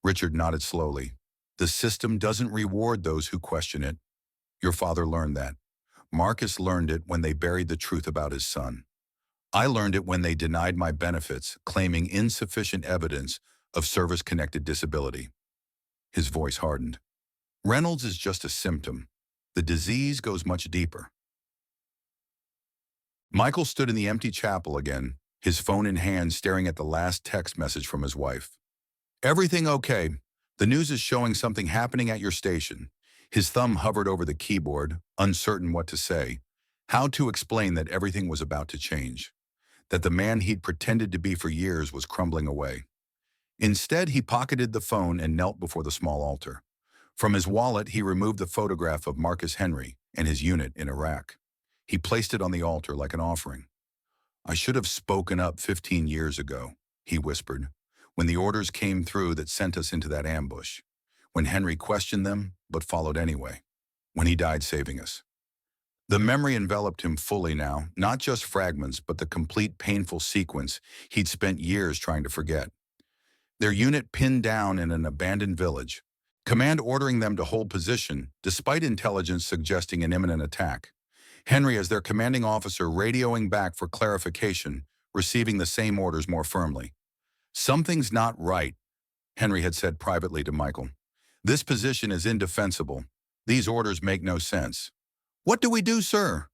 Speaker 1: Richard nodded slowly. "The system doesn't reward those who question it. Your father learned that. Marcus learned it when they buried the truth about his son. I learned it when they denied my benefits, claiming insufficient evidence of service-connected disability." His voice hardened. "Reynolds is just a symptom. The disease goes much deeper." Michael stood in the empty chapel again, his phone in hand, staring at the last text message from his wife. "Everything okay? The news is showing something happening at your station." His thumb hovered over the keyboard, uncertain what to say, how to explain that everything was about to change, that the man he'd pretended to be for years was crumbling away. Instead, he pocketed the phone and knelt before the small altar. From his wallet, he removed the photograph of Marcus Henry and his unit in Iraq. He placed it on the altar like an offering. "I should have spoken up 15 years ago," he whispered, "when the orders came through that sent us into that ambush. When Henry questioned them, but followed anyway. When he died saving us." The memory enveloped him fully now, not just fragments, but the complete painful sequence he'd spent years trying to forget. Their unit pinned down in an abandoned village, Command ordering them to hold position, despite intelligence suggesting an imminent attack. Henry, as their commanding officer, radioing back for clarification, receiving the same orders more firmly. Something's not right, Henry had said privately to Michael. This position is indefensible. These orders make no sense. What do we do, sir?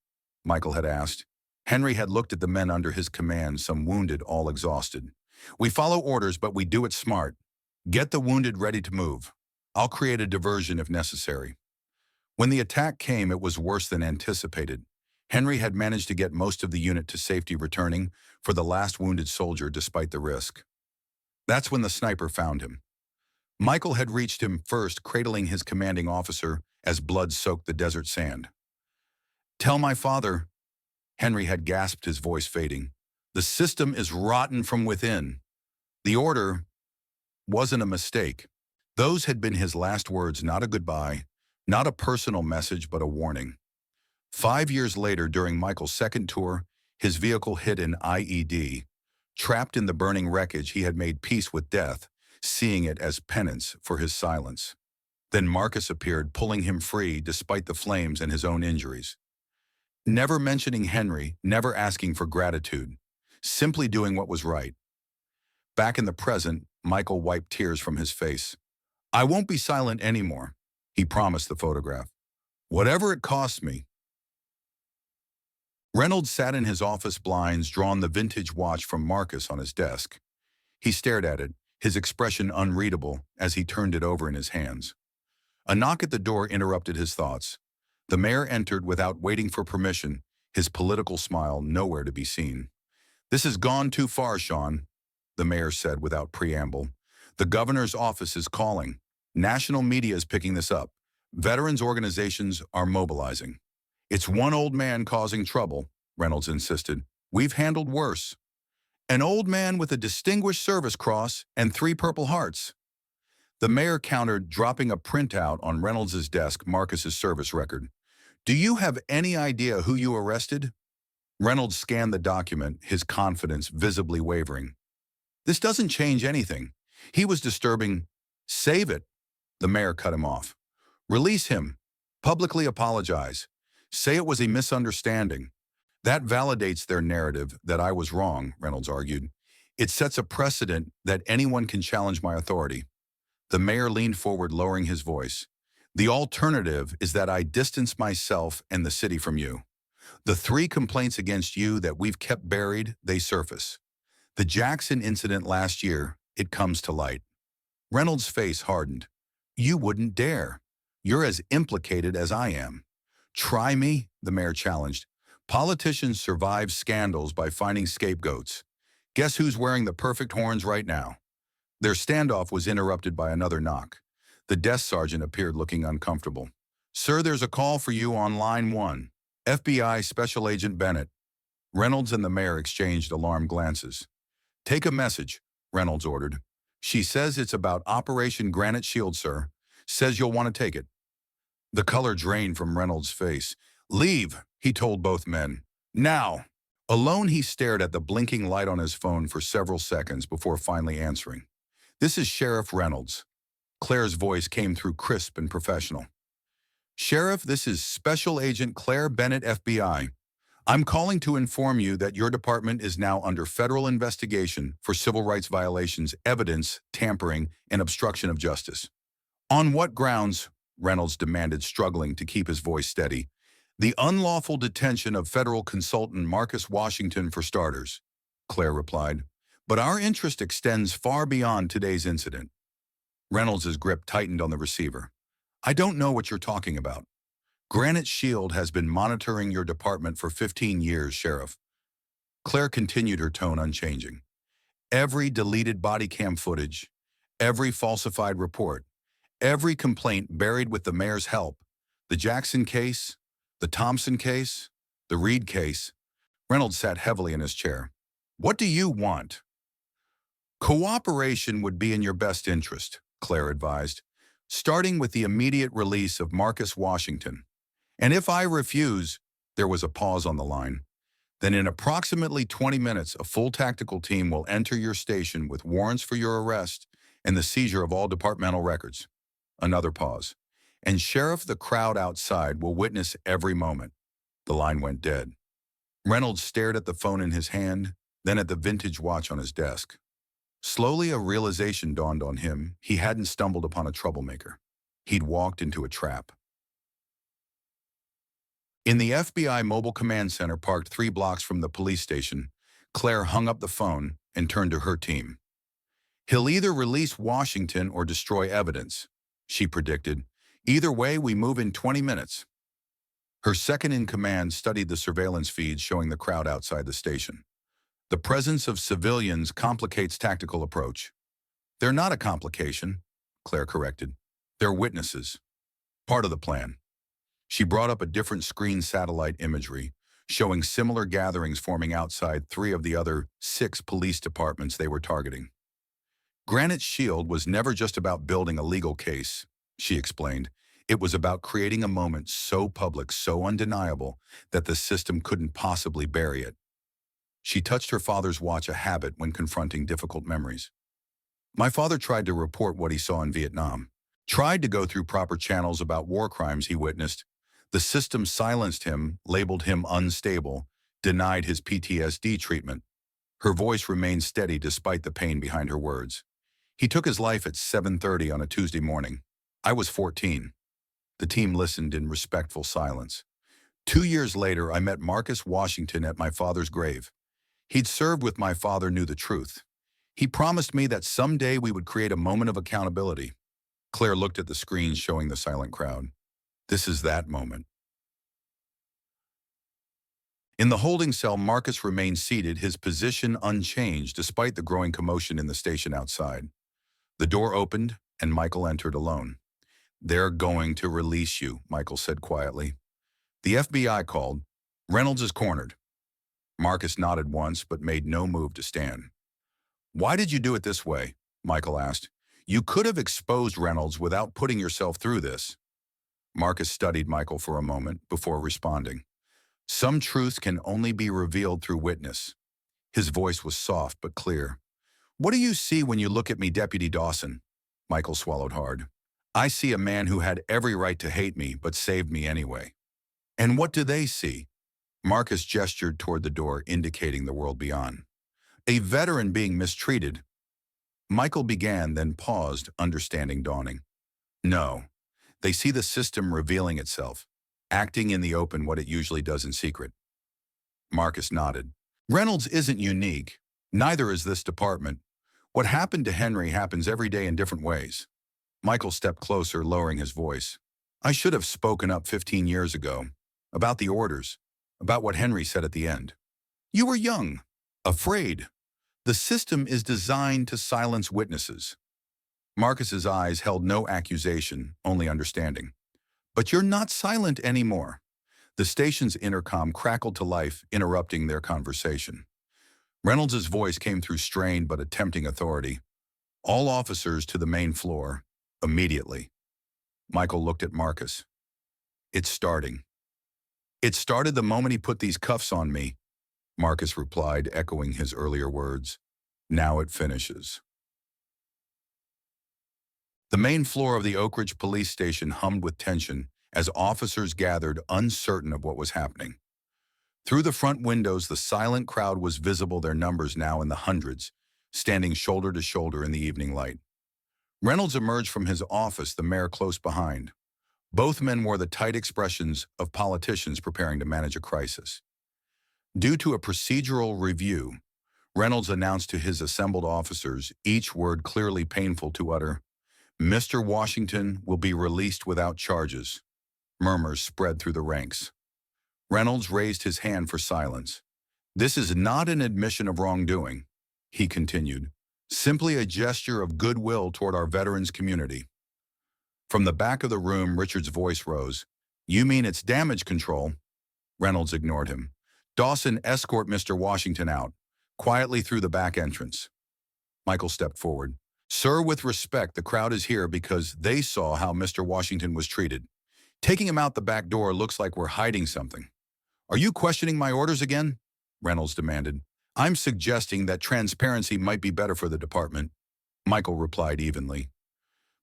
Speaker 1: Michael had asked. Henry had looked at the men under his command, some wounded, all exhausted. We follow orders, but we do it smart. Get the wounded ready to move. I'll create a diversion if necessary. When the attack came, it was worse than anticipated. Henry had managed to get most of the unit to safety, returning for the last wounded soldier despite the risk. That's when the sniper found him. Michael had reached him first, cradling his commanding officer as blood soaked the desert sand. Tell my father, Henry had gasped, his voice fading. The system is rotten from within. The order wasn't a mistake. Those had been his last words, not a goodbye, not a personal message, but a warning. 5 years later, during Michael's second tour, his vehicle hit an IED. Trapped in the burning wreckage, he had made peace with death, seeing it as penance for his silence. Then Marcus appeared, pulling him free despite the flames and his own injuries. Never mentioning Henry, never asking for gratitude, simply doing what was right. Back in the present, Michael wiped tears from his face. I won't be silent anymore, he promised the photograph. Whatever it costs me. Reynolds sat in his office, blinds drawn, the vintage watch from Marcus on his desk. He stared at it, his expression unreadable as he turned it over in his hands. A knock at the door interrupted his thoughts. The mayor entered without waiting for permission, his political smile nowhere to be seen. This has gone too far, Sean, the mayor said without preamble. The governor's office is calling. National media is picking this up. Veterans organizations are mobilizing. It's one old man causing trouble, Reynolds insisted. We've handled worse. An old man with a Distinguished Service Cross and 3 Purple Hearts. The mayor countered, dropping a printout on Reynolds' desk, Marcus's service record. Do you have any idea who you arrested? Reynolds scanned the document, his confidence visibly wavering. This doesn't change anything. He was disturbing. Save it. The mayor cut him off. Release him. Publicly apologize. Say it was a misunderstanding. That validates their narrative that I was wrong, Reynolds argued. It sets a precedent that anyone can challenge my authority. The mayor leaned forward, lowering his voice. The alternative is that I distance myself and the city from you. The 3 complaints against you that we've kept buried, they surface. The Jackson incident last year, it comes to light. Reynolds' face hardened. You wouldn't dare. You're as implicated as I am. Try me, the mayor challenged. Politicians survive scandals by finding scapegoats. Guess who's wearing the perfect horns right now? Their standoff was interrupted by another knock. The desk sergeant appeared, looking uncomfortable. Sir, there's a call for you on line 1. FBI Special Agent Bennett. Reynolds and the mayor exchanged alarmed glances. Take a message, Reynolds ordered. She says it's about Operation Granite Shield, sir. Says you'll want to take it. The color drained from Reynolds' face. Leave, he told both men. Now. Alone, he stared at the blinking light on his phone for several seconds before finally answering. This is Sheriff Reynolds. Claire's voice came through, crisp and professional. Sheriff, this is Special Agent Claire Bennett, FBI. I'm calling to inform you that your department is now under federal investigation for civil rights violations, evidence, tampering, and obstruction of justice. On what grounds? Reynolds demanded, struggling to keep his voice steady. The unlawful detention of federal consultant Marcus Washington, for starters, Claire replied. But our interest extends far beyond today's incident. Reynolds' grip tightened on the receiver. I don't know what you're talking about. Granite Shield has been monitoring your department for 15 years, Sheriff. Claire continued, her tone unchanging. Every deleted body cam footage, every falsified report, every complaint buried with the mayor's help, the Jackson case, the Thompson case, the Reed case. Reynolds sat heavily in his chair. What do you want? Cooperation would be in your best interest, Claire advised, starting with the immediate release of Marcus Washington. And if I refuse, there was a pause on the line, then in approximately 20 minutes, a full tactical team will enter your station with warrants for your arrest and the seizure of all departmental records. Another pause. And Sheriff, the crowd outside will witness every moment. The line went dead. Reynolds stared at the phone in his hand, then at the vintage watch on his desk. Slowly, a realization dawned on him. He hadn't stumbled upon a troublemaker. He'd walked into a trap. In the FBI Mobile Command Center parked 3 blocks from the police station, Claire hung up the phone and turned to her team. "He'll either release Washington or destroy evidence," she predicted. "Either way, we move in 20 minutes. Her second-in-command studied the surveillance feeds showing the crowd outside the station. "The presence of civilians complicates tactical approach." "They're not a complication," Claire corrected. "They're witnesses. Part of the plan." She brought up a different screen satellite imagery, showing similar gatherings forming outside 3 of the other 6 police departments they were targeting. "Granite Shield was never just about building a legal case," she explained. "It was about creating a moment so public, so undeniable, that the system couldn't possibly bury it." She touched her father's watch, a habit when confronting difficult memories. "My father tried to report what he saw in Vietnam, tried to go through proper channels about war crimes he witnessed. The system silenced him, labeled him unstable, denied his PTSD treatment." Her voice remained steady despite the pain behind her words. "He took his life at 7:30 on a Tuesday morning. I was 14. The team listened in respectful silence. 2 years later, I met Marcus Washington at my father's grave. He'd served with my father, knew the truth. He promised me that someday we would create a moment of accountability." Claire looked at the screen showing the silent crowd. "This is that moment." In the holding cell, Marcus remained seated, his position unchanged despite the growing commotion in the station outside. The door opened, and Michael entered alone. "They're going to release you," Michael said quietly. "The FBI called. Reynolds is cornered." Marcus nodded once, but made no move to stand. "Why did you do it this way?" Michael asked. "You could have exposed Reynolds without putting yourself through this." Marcus studied Michael for a moment before responding. "Some truths can only be revealed through witness." His voice was soft but clear. "What do you see when you look at me, Deputy Dawson?" Michael swallowed hard. "I see a man who had every right to hate me but saved me anyway." "And what do they see?" Marcus gestured toward the door, indicating the world beyond. "A veteran being mistreated." Michael began, then paused, understanding dawning. "No. They see the system revealing itself, acting in the open what it usually does in secret." Marcus nodded. "Reynolds isn't unique. Neither is this department. What happened to Henry happens every day in different ways." Michael stepped closer, lowering his voice. "I should have spoken up 15 years ago. About the orders. About what Henry said at the end. You were young. Afraid. The system is designed to silence witnesses." Marcus's eyes held no accusation, only understanding. "But you're not silent anymore." The station's intercom crackled to life, interrupting their conversation. Reynolds' voice came through strained but attempting authority. "All officers to the main floor, immediately." Michael looked at Marcus. "It's starting." "It started the moment he put these cuffs on me," Marcus replied, echoing his earlier words. "Now it finishes." The main floor of the Oak Ridge police station hummed with tension as officers gathered, uncertain of what was happening. Through the front windows, the silent crowd was visible, their numbers now in the hundreds, standing shoulder to shoulder in the evening light. Reynolds emerged from his office, the mayor close behind. Both men wore the tight expressions of politicians preparing to manage a crisis. Due to a procedural review, Reynolds announced to his assembled officers, each word clearly painful to utter, "Mr. Washington will be released without charges." Murmurs spread through the ranks. Reynolds raised his hand for silence. "This is not an admission of wrongdoing," he continued, "simply a gesture of goodwill toward our veterans community." From the back of the room, Richard's voice rose. "You mean it's damage control?" Reynolds ignored him. "Dawson, escort Mr. Washington out, quietly through the back entrance." Michael stepped forward. "Sir, with respect, the crowd is here because they saw how Mr. Washington was treated. Taking him out the back door looks like we're hiding something." "Are you questioning my orders again?" Reynolds demanded. "I'm suggesting that transparency might be better for the department," Michael replied evenly.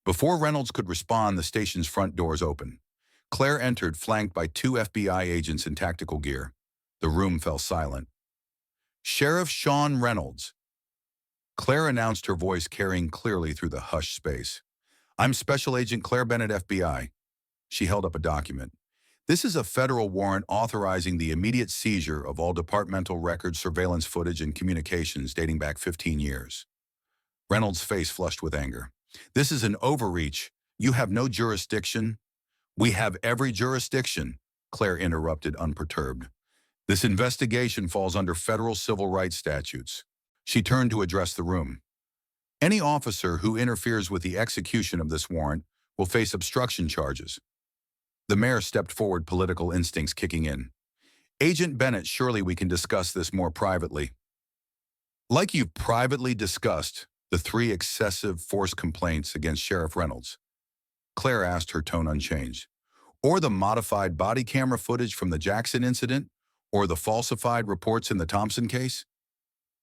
Speaker 1: Before Reynolds could respond, the station's front doors opened. Claire entered, flanked by two FBI agents in tactical gear. The room fell silent. "Sheriff Sean Reynolds," Claire announced, her voice carrying clearly through the hushed space. "I'm Special Agent Claire Bennett, FBI." She held up a document. "This is a federal warrant authorizing the immediate seizure of all departmental records, surveillance footage, and communications dating back 15 years. Reynolds' face flushed with anger. "This is an overreach. You have no jurisdiction." "We have every jurisdiction," Claire interrupted, unperturbed. "This investigation falls under federal civil rights statutes." She turned to address the room. "Any officer who interferes with the execution of this warrant will face obstruction charges." The mayor stepped forward, political instincts kicking in. "Agent Bennett, surely we can discuss this more privately." "Like you've privately discussed the 3 excessive force complaints against Sheriff Reynolds?" Claire asked, her tone unchanged. "Or the modified body camera footage from the Jackson incident? Or the falsified reports in the Thompson case?"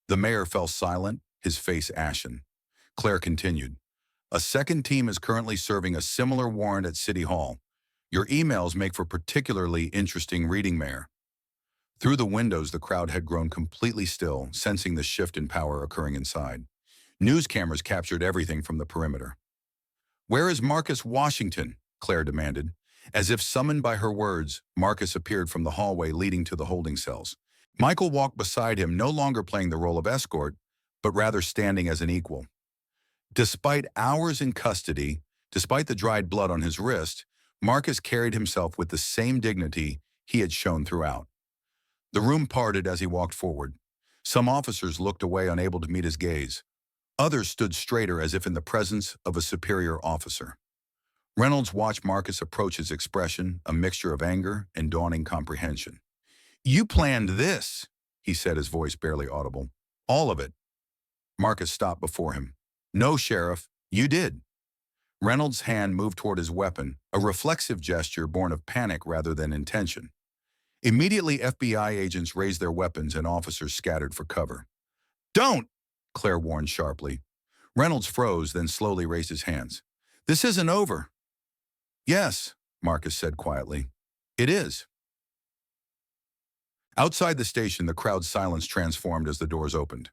Speaker 1: The mayor fell silent, his face ashen. Claire continued. "A second team is currently serving a similar warrant at City Hall. Your emails make for particularly interesting reading, Mayor." Through the windows, the crowd had grown completely still, sensing the shift in power occurring inside. News cameras captured everything from the perimeter. "Where is Marcus Washington?" Claire demanded. As if summoned by her words, Marcus appeared from the hallway leading to the holding cells. Michael walked beside him, no longer playing the role of escort, but rather standing as an equal. Despite hours in custody, despite the dried blood on his wrist, Marcus carried himself with the same dignity he had shown throughout. The room parted as he walked forward. Some officers looked away, unable to meet his gaze. Others stood straighter, as if in the presence of a superior officer. Reynolds watched Marcus approach, his expression a mixture of anger and dawning comprehension. "You planned this," he said, his voice barely audible. "All of it." Marcus stopped before him. "No, Sheriff, you did." Reynolds' hand moved toward his weapon, a reflexive gesture born of panic rather than intention. Immediately, FBI agents raised their weapons and officers scattered for cover. "Don't!" Claire warned sharply. Reynolds froze, then slowly raised his hands. "This isn't over." "Yes," Marcus said quietly. "It is." Outside the station, the crowd's silence transformed as the doors opened.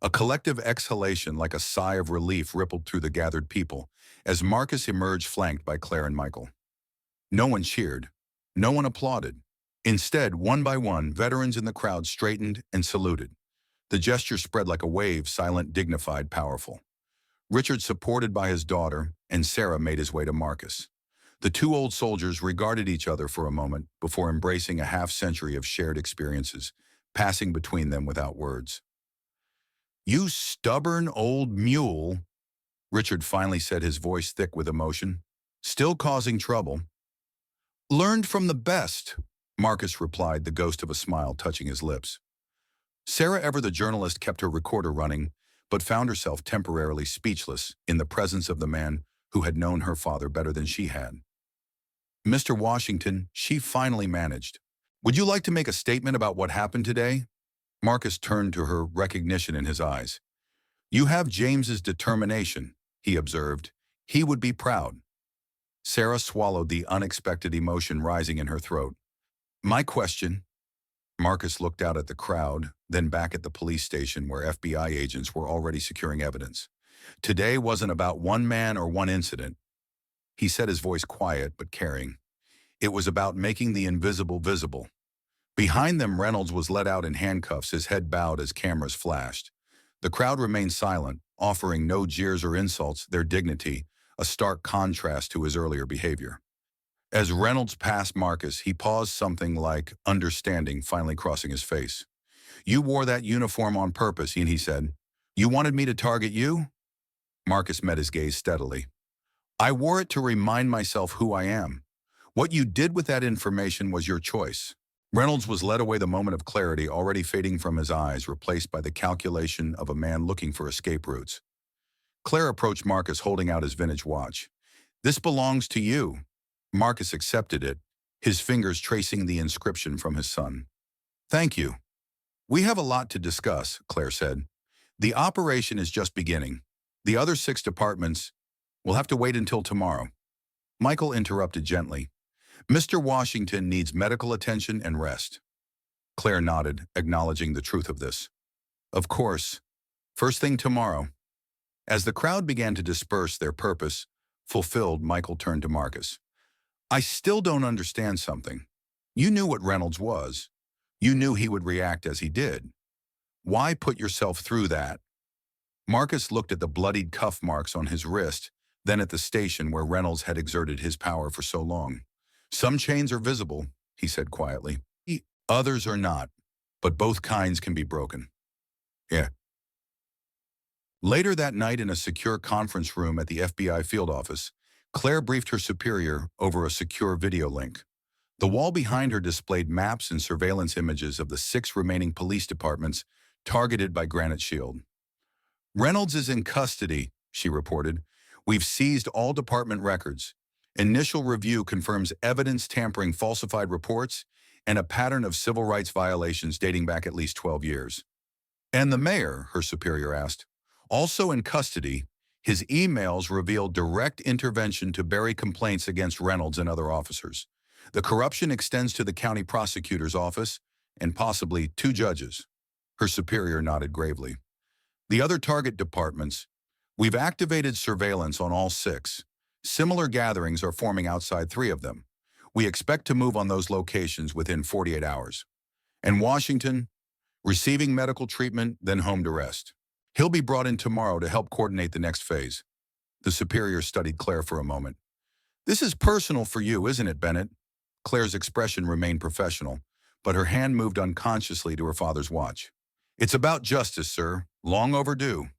Speaker 1: A collective exhalation, like a sigh of relief, rippled through the gathered people as Marcus emerged, flanked by Claire and Michael. No one cheered. No one applauded. Instead, one by one, veterans in the crowd straightened and saluted. The gesture spread like a wave, silent, dignified, powerful. Richard, supported by his daughter, and Sarah made his way to Marcus. The two old soldiers regarded each other for a moment before embracing a half-century of shared experiences, passing between them without words. "You stubborn old mule," Richard finally said, his voice thick with emotion. "Still causing trouble." "Learned from the best," Marcus replied, the ghost of a smile touching his lips. Sarah Ever, the journalist, kept her recorder running, but found herself temporarily speechless in the presence of the man who had known her father better than she had. "Mr. Washington," she finally managed, "would you like to make a statement about what happened today?" Marcus turned to her, recognition in his eyes. "You have James's determination," he observed. "He would be proud." Sarah swallowed the unexpected emotion rising in her throat. "My question." Marcus looked out at the crowd, then back at the police station where FBI agents were already securing evidence. "Today wasn't about one man or one incident." He said, his voice quiet but caring. "It was about making the invisible visible." Behind them, Reynolds was led out in handcuffs, his head bowed as cameras flashed. The crowd remained silent, offering no jeers or insults, their dignity, a stark contrast to his earlier behavior. As Reynolds passed Marcus, he paused, something like understanding finally crossing his face. "You wore that uniform on purpose," he said. "You wanted me to target you?" Marcus met his gaze steadily. "I wore it to remind myself who I am. What you did with that information was your choice." Reynolds was led away, the moment of clarity already fading from his eyes, replaced by the calculation of a man looking for escape routes. Claire approached Marcus, holding out his vintage watch. "This belongs to you." Marcus accepted it, his fingers tracing the inscription from his son. "Thank you." "We have a lot to discuss," Claire said. "The operation is just beginning. The other 6 departments..." We'll have to wait until tomorrow. Michael interrupted gently. Mr. Washington needs medical attention and rest. Claire nodded, acknowledging the truth of this. Of course. First thing tomorrow. As the crowd began to disperse, their purpose fulfilled, Michael turned to Marcus. I still don't understand something. You knew what Reynolds was. You knew he would react as he did. Why put yourself through that? Marcus looked at the bloodied cuff marks on his wrist, then at the station where Reynolds had exerted his power for so long. Some chains are visible, he said quietly. Others are not, but both kinds can be broken. Yeah. Later that night in a secure conference room at the FBI field office, Claire briefed her superior over a secure video link. The wall behind her displayed maps and surveillance images of the 6 remaining police departments targeted by Granite Shield. Reynolds is in custody, she reported. We've seized all department records. Initial review confirms evidence tampering falsified reports and a pattern of civil rights violations dating back at least 12 years. And the mayor, her superior asked, also in custody. His emails revealed direct intervention to bury complaints against Reynolds and other officers. The corruption extends to the county prosecutor's office and possibly 2 judges. Her superior nodded gravely. The other target departments, we've activated surveillance on all 6. Similar gatherings are forming outside 3 of them. We expect to move on those locations within 48 hours. And Washington, receiving medical treatment, then home to rest. He'll be brought in tomorrow to help coordinate the next phase. The superior studied Claire for a moment. This is personal for you, isn't it, Bennett? Claire's expression remained professional, but her hand moved unconsciously to her father's watch. It's about justice, sir. Long overdue.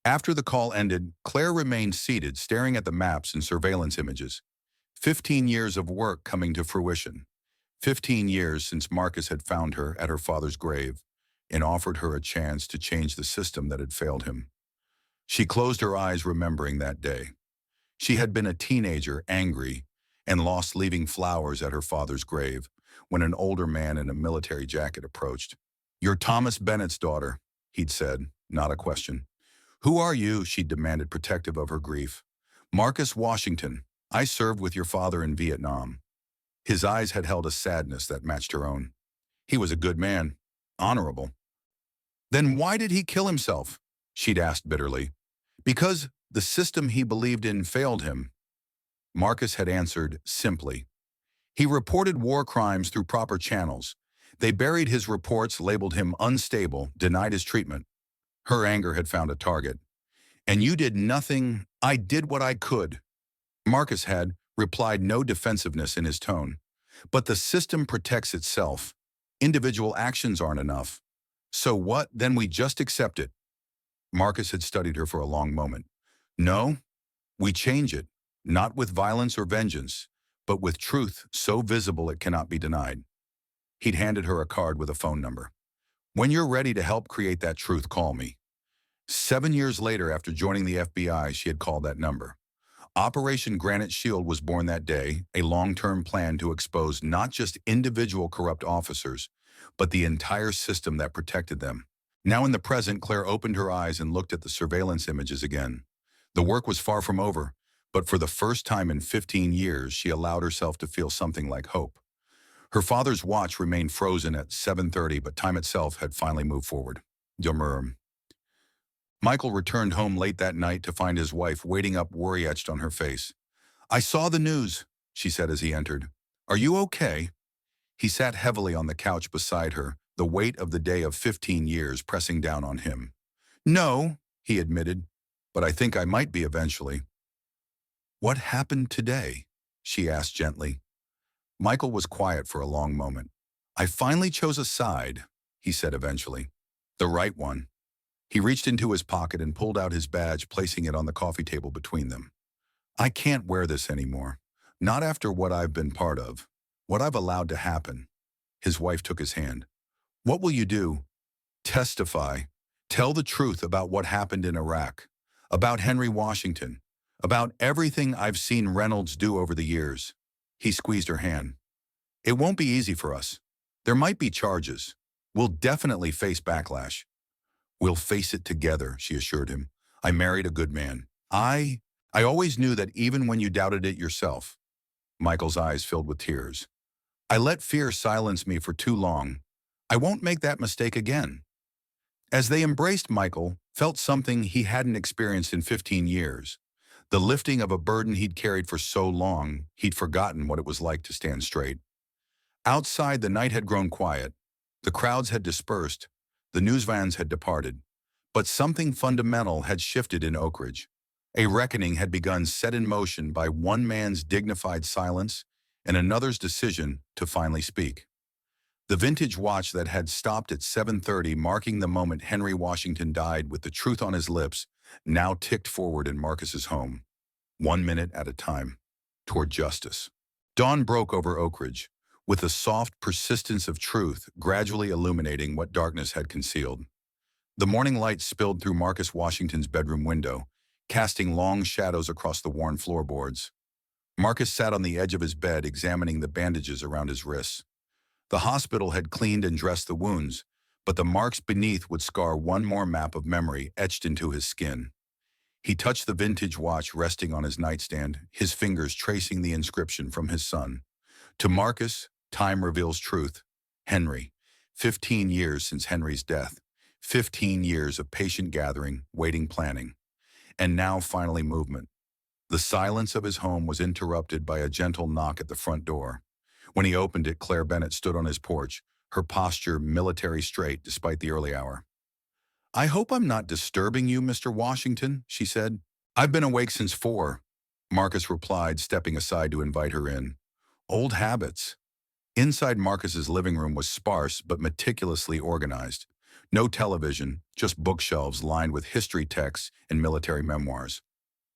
Speaker 1: After the call ended, Claire remained seated, staring at the maps and surveillance images. 15 years of work coming to fruition. 15 years since Marcus had found her at her father's grave and offered her a chance to change the system that had failed him. She closed her eyes, remembering that day. She had been a teenager, angry, and lost leaving flowers at her father's grave when an older man in a military jacket approached. You're Thomas Bennett's daughter, he'd said, not a question. Who are you? She demanded, protective of her grief. Marcus Washington. I served with your father in Vietnam. His eyes had held a sadness that matched her own. He was a good man, honorable. Then why did he kill himself? She'd asked bitterly. Because the system he believed in failed him. Marcus had answered simply. He reported war crimes through proper channels. They buried his reports, labeled him unstable, denied his treatment. Her anger had found a target. And you did nothing. I did what I could. Marcus had replied, no defensiveness in his tone. But the system protects itself. Individual actions aren't enough. So what? Then we just accept it. Marcus had studied her for a long moment. No, we change it, not with violence or vengeance, but with truth so visible it cannot be denied. He'd handed her a card with a phone number. When you're ready to help create that truth, call me. 7 years later, after joining the FBI, she had called that number. Operation Granite Shield was born that day, a long-term plan to expose not just individual corrupt officers, but the entire system that protected them. Now in the present, Claire opened her eyes and looked at the surveillance images again. The work was far from over, but for the first time in 15 years, she allowed herself to feel something like hope. Her father's watch remained frozen at 7:30, but time itself had finally moved forward. Demur. Michael returned home late that night to find his wife waiting up, worry etched on her face. I saw the news, she said as he entered. Are you okay? He sat heavily on the couch beside her, the weight of the day of 15 years pressing down on him. No, he admitted, but I think I might be eventually. What happened today? She asked gently. Michael was quiet for a long moment. I finally chose a side, he said eventually. The right one. He reached into his pocket and pulled out his badge, placing it on the coffee table between them. I can't wear this anymore. Not after what I've been part of. What I've allowed to happen. His wife took his hand. What will you do? Testify. Tell the truth about what happened in Iraq. About Henry Washington. About everything I've seen Reynolds do over the years. He squeezed her hand. It won't be easy for us. There might be charges. We'll definitely face backlash. We'll face it together, she assured him. I married a good man. I I always knew that even when you doubted it yourself. Michael's eyes filled with tears. I let fear silence me for too long. I won't make that mistake again. As they embraced, Michael felt something he hadn't experienced in 15 years. The lifting of a burden he'd carried for so long, he'd forgotten what it was like to stand straight. Outside, the night had grown quiet. The crowds had dispersed. The news vans had departed. But something fundamental had shifted in Oak Ridge. A reckoning had begun, set in motion by one man's dignified silence and another's decision to finally speak. The vintage watch that had stopped at 7:30, marking the moment Henry Washington died with the truth on his lips, now ticked forward in Marcus's home, 1 minute at a time, toward justice. Dawn broke over Oak Ridge, with the soft persistence of truth gradually illuminating what darkness had concealed. The morning light spilled through Marcus Washington's bedroom window, casting long shadows across the worn floorboards. Marcus sat on the edge of his bed, examining the bandages around his wrists. The hospital had cleaned and dressed the wounds, but the marks beneath would scar one more map of memory etched into his skin. He touched the vintage watch resting on his nightstand, his fingers tracing the inscription from his son. To Marcus, time reveals truth. Henry, 15 years since Henry's death. 15 years of patient gathering, waiting, planning. And now finally movement. The silence of his home was interrupted by a gentle knock at the front door. When he opened it, Claire Bennett stood on his porch, her posture military straight despite the early hour. I hope I'm not disturbing you, Mr. Washington, she said. I've been awake since 4, Marcus replied, stepping aside to invite her in. Old habits. Inside Marcus's living room was sparse but meticulously organized. No television, just bookshelves lined with history texts and military memoirs.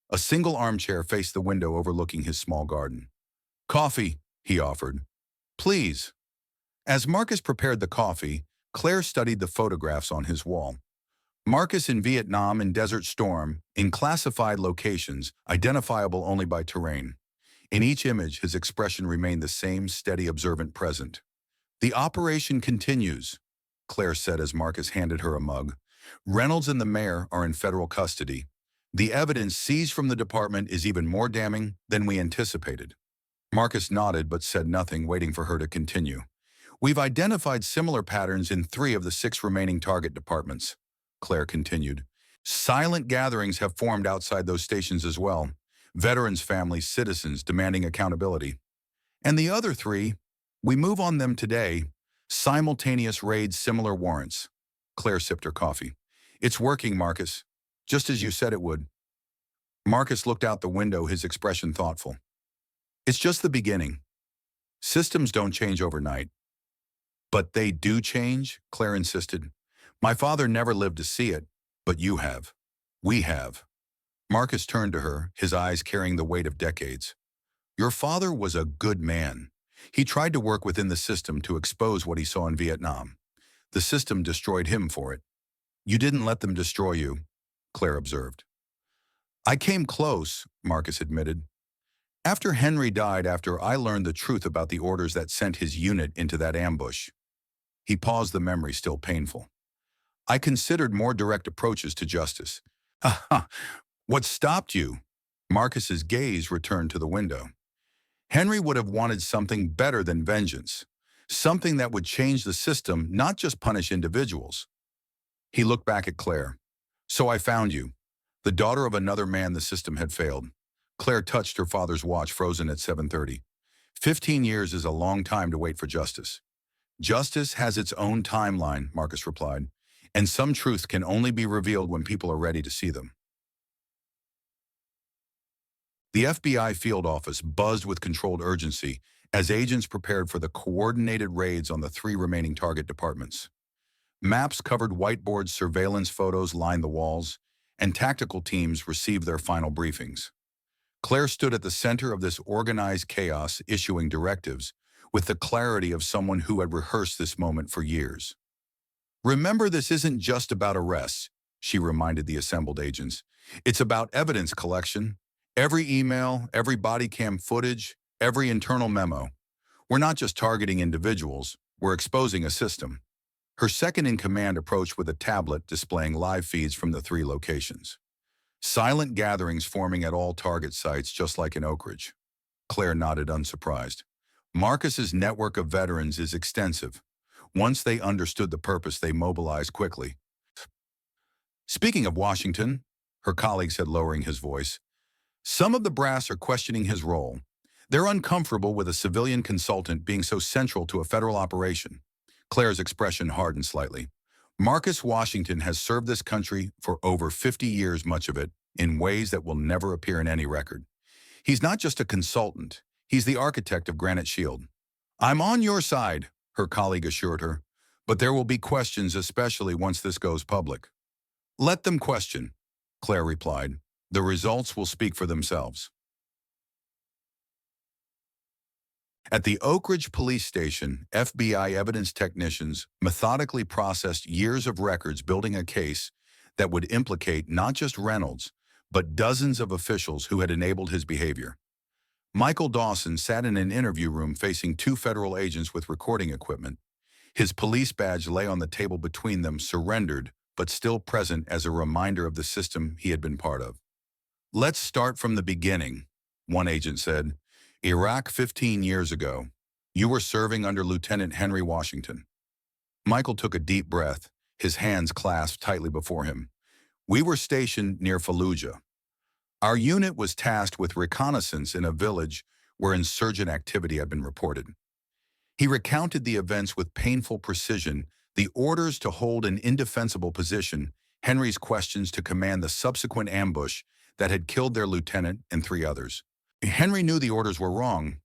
Speaker 1: A single armchair faced the window overlooking his small garden. Coffee, he offered. Please. As Marcus prepared the coffee, Claire studied the photographs on his wall. Marcus in Vietnam in Desert Storm, in classified locations, identifiable only by terrain. In each image, his expression remained the same steady, observant present. The operation continues, Claire said as Marcus handed her a mug. Reynolds and the mayor are in federal custody. The evidence seized from the department is even more damning than we anticipated. Marcus nodded but said nothing, waiting for her to continue. We've identified similar patterns in 3 of the 6 remaining target departments, Claire continued. Silent gatherings have formed outside those stations as well. Veterans' families, citizens demanding accountability. And the other 3, we move on them today. Simultaneous raids, similar warrants. Claire sipped her coffee. It's working, Marcus. Just as you said it would. Marcus looked out the window, his expression thoughtful. It's just the beginning. Systems don't change overnight. But they do change, Claire insisted. My father never lived to see it, but you have. We have. Marcus turned to her, his eyes carrying the weight of decades. Your father was a good man. He tried to work within the system to expose what he saw in Vietnam. The system destroyed him for it. You didn't let them destroy you, Claire observed. I came close, Marcus admitted. After Henry died, after I learned the truth about the orders that sent his unit into that ambush. He paused, the memory still painful. I considered more direct approaches to justice. What stopped you? Marcus's gaze returned to the window. Henry would have wanted something better than vengeance, something that would change the system, not just punish individuals. He looked back at Claire. So I found you, the daughter of another man the system had failed. Claire touched her father's watch, frozen at 7:30. 15 years is a long time to wait for justice. Justice has its own timeline, Marcus replied, and some truths can only be revealed when people are ready to see them. The FBI field office buzzed with controlled urgency as agents prepared for the coordinated raids on the 3 remaining target departments. Maps covered whiteboards, surveillance photos lined the walls, and tactical teams received their final briefings. Claire stood at the center of this organized chaos, issuing directives with the clarity of someone who had rehearsed this moment for years. Remember, this isn't just about arrests, she reminded the assembled agents. It's about evidence collection. Every email, every body cam footage, every internal memo. We're not just targeting individuals, we're exposing a system. Her second-in-command approached with a tablet displaying live feeds from the 3 locations. Silent gatherings forming at all target sites, just like in Oak Ridge. Claire nodded unsurprised. Marcus's network of veterans is extensive. Once they understood the purpose, they mobilized quickly. Speaking of Washington, her colleague said, lowering his voice, some of the brass are questioning his role. They're uncomfortable with a civilian consultant being so central to a federal operation. Claire's expression hardened slightly. Marcus Washington has served this country for over 50 years, much of it, in ways that will never appear in any record. He's not just a consultant, he's the architect of Granite Shield. I'm on your side, her colleague assured her, but there will be questions, especially once this goes public. Let them question, Claire replied. The results will speak for themselves. At the Oak Ridge Police Station, FBI evidence technicians methodically processed years of records, building a case that would implicate not just Reynolds, but dozens of officials who had enabled his behavior. Michael Dawson sat in an interview room facing two federal agents with recording equipment. His police badge lay on the table between them, surrendered, but still present as a reminder of the system he had been part of. Let's start from the beginning, one agent said. Iraq 15 years ago. You were serving under Lieutenant Henry Washington. Michael took a deep breath, his hands clasped tightly before him. We were stationed near Fallujah. Our unit was tasked with reconnaissance in a village where insurgent activity had been reported. He recounted the events with painful precision, the orders to hold an indefensible position, Henry's questions to command the subsequent ambush that had killed their lieutenant and three others. Henry knew the orders were wrong.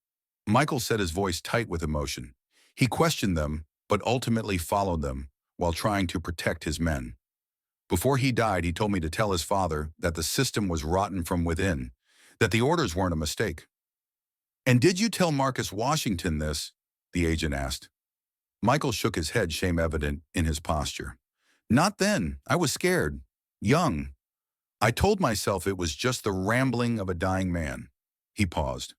Speaker 1: Michael said, his voice tight with emotion. He questioned them, but ultimately followed them while trying to protect his men. Before he died, he told me to tell his father that the system was rotten from within, that the orders weren't a mistake. And did you tell Marcus Washington this? The agent asked. Michael shook his head, shame evident in his posture. Not then. I was scared. Young. I told myself it was just the rambling of a dying man. He paused.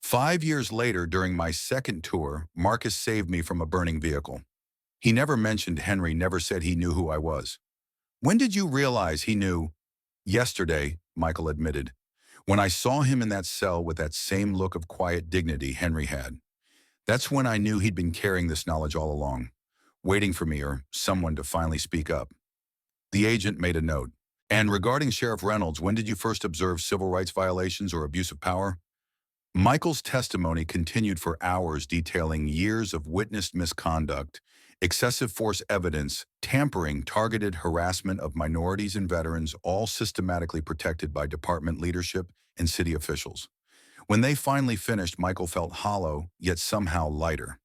Speaker 1: 5 years later, during my second tour, Marcus saved me from a burning vehicle. He never mentioned Henry, never said he knew who I was. When did you realize he knew? Yesterday, Michael admitted. When I saw him in that cell with that same look of quiet dignity Henry had. That's when I knew he'd been carrying this knowledge all along, waiting for me or someone to finally speak up. The agent made a note. And regarding Sheriff Reynolds, when did you first observe civil rights violations or abuse of power? Michael's testimony continued for hours, detailing years of witnessed misconduct, excessive force evidence, tampering, targeted harassment of minorities and veterans, all systematically protected by department leadership and city officials. When they finally finished, Michael felt hollow, yet somehow lighter.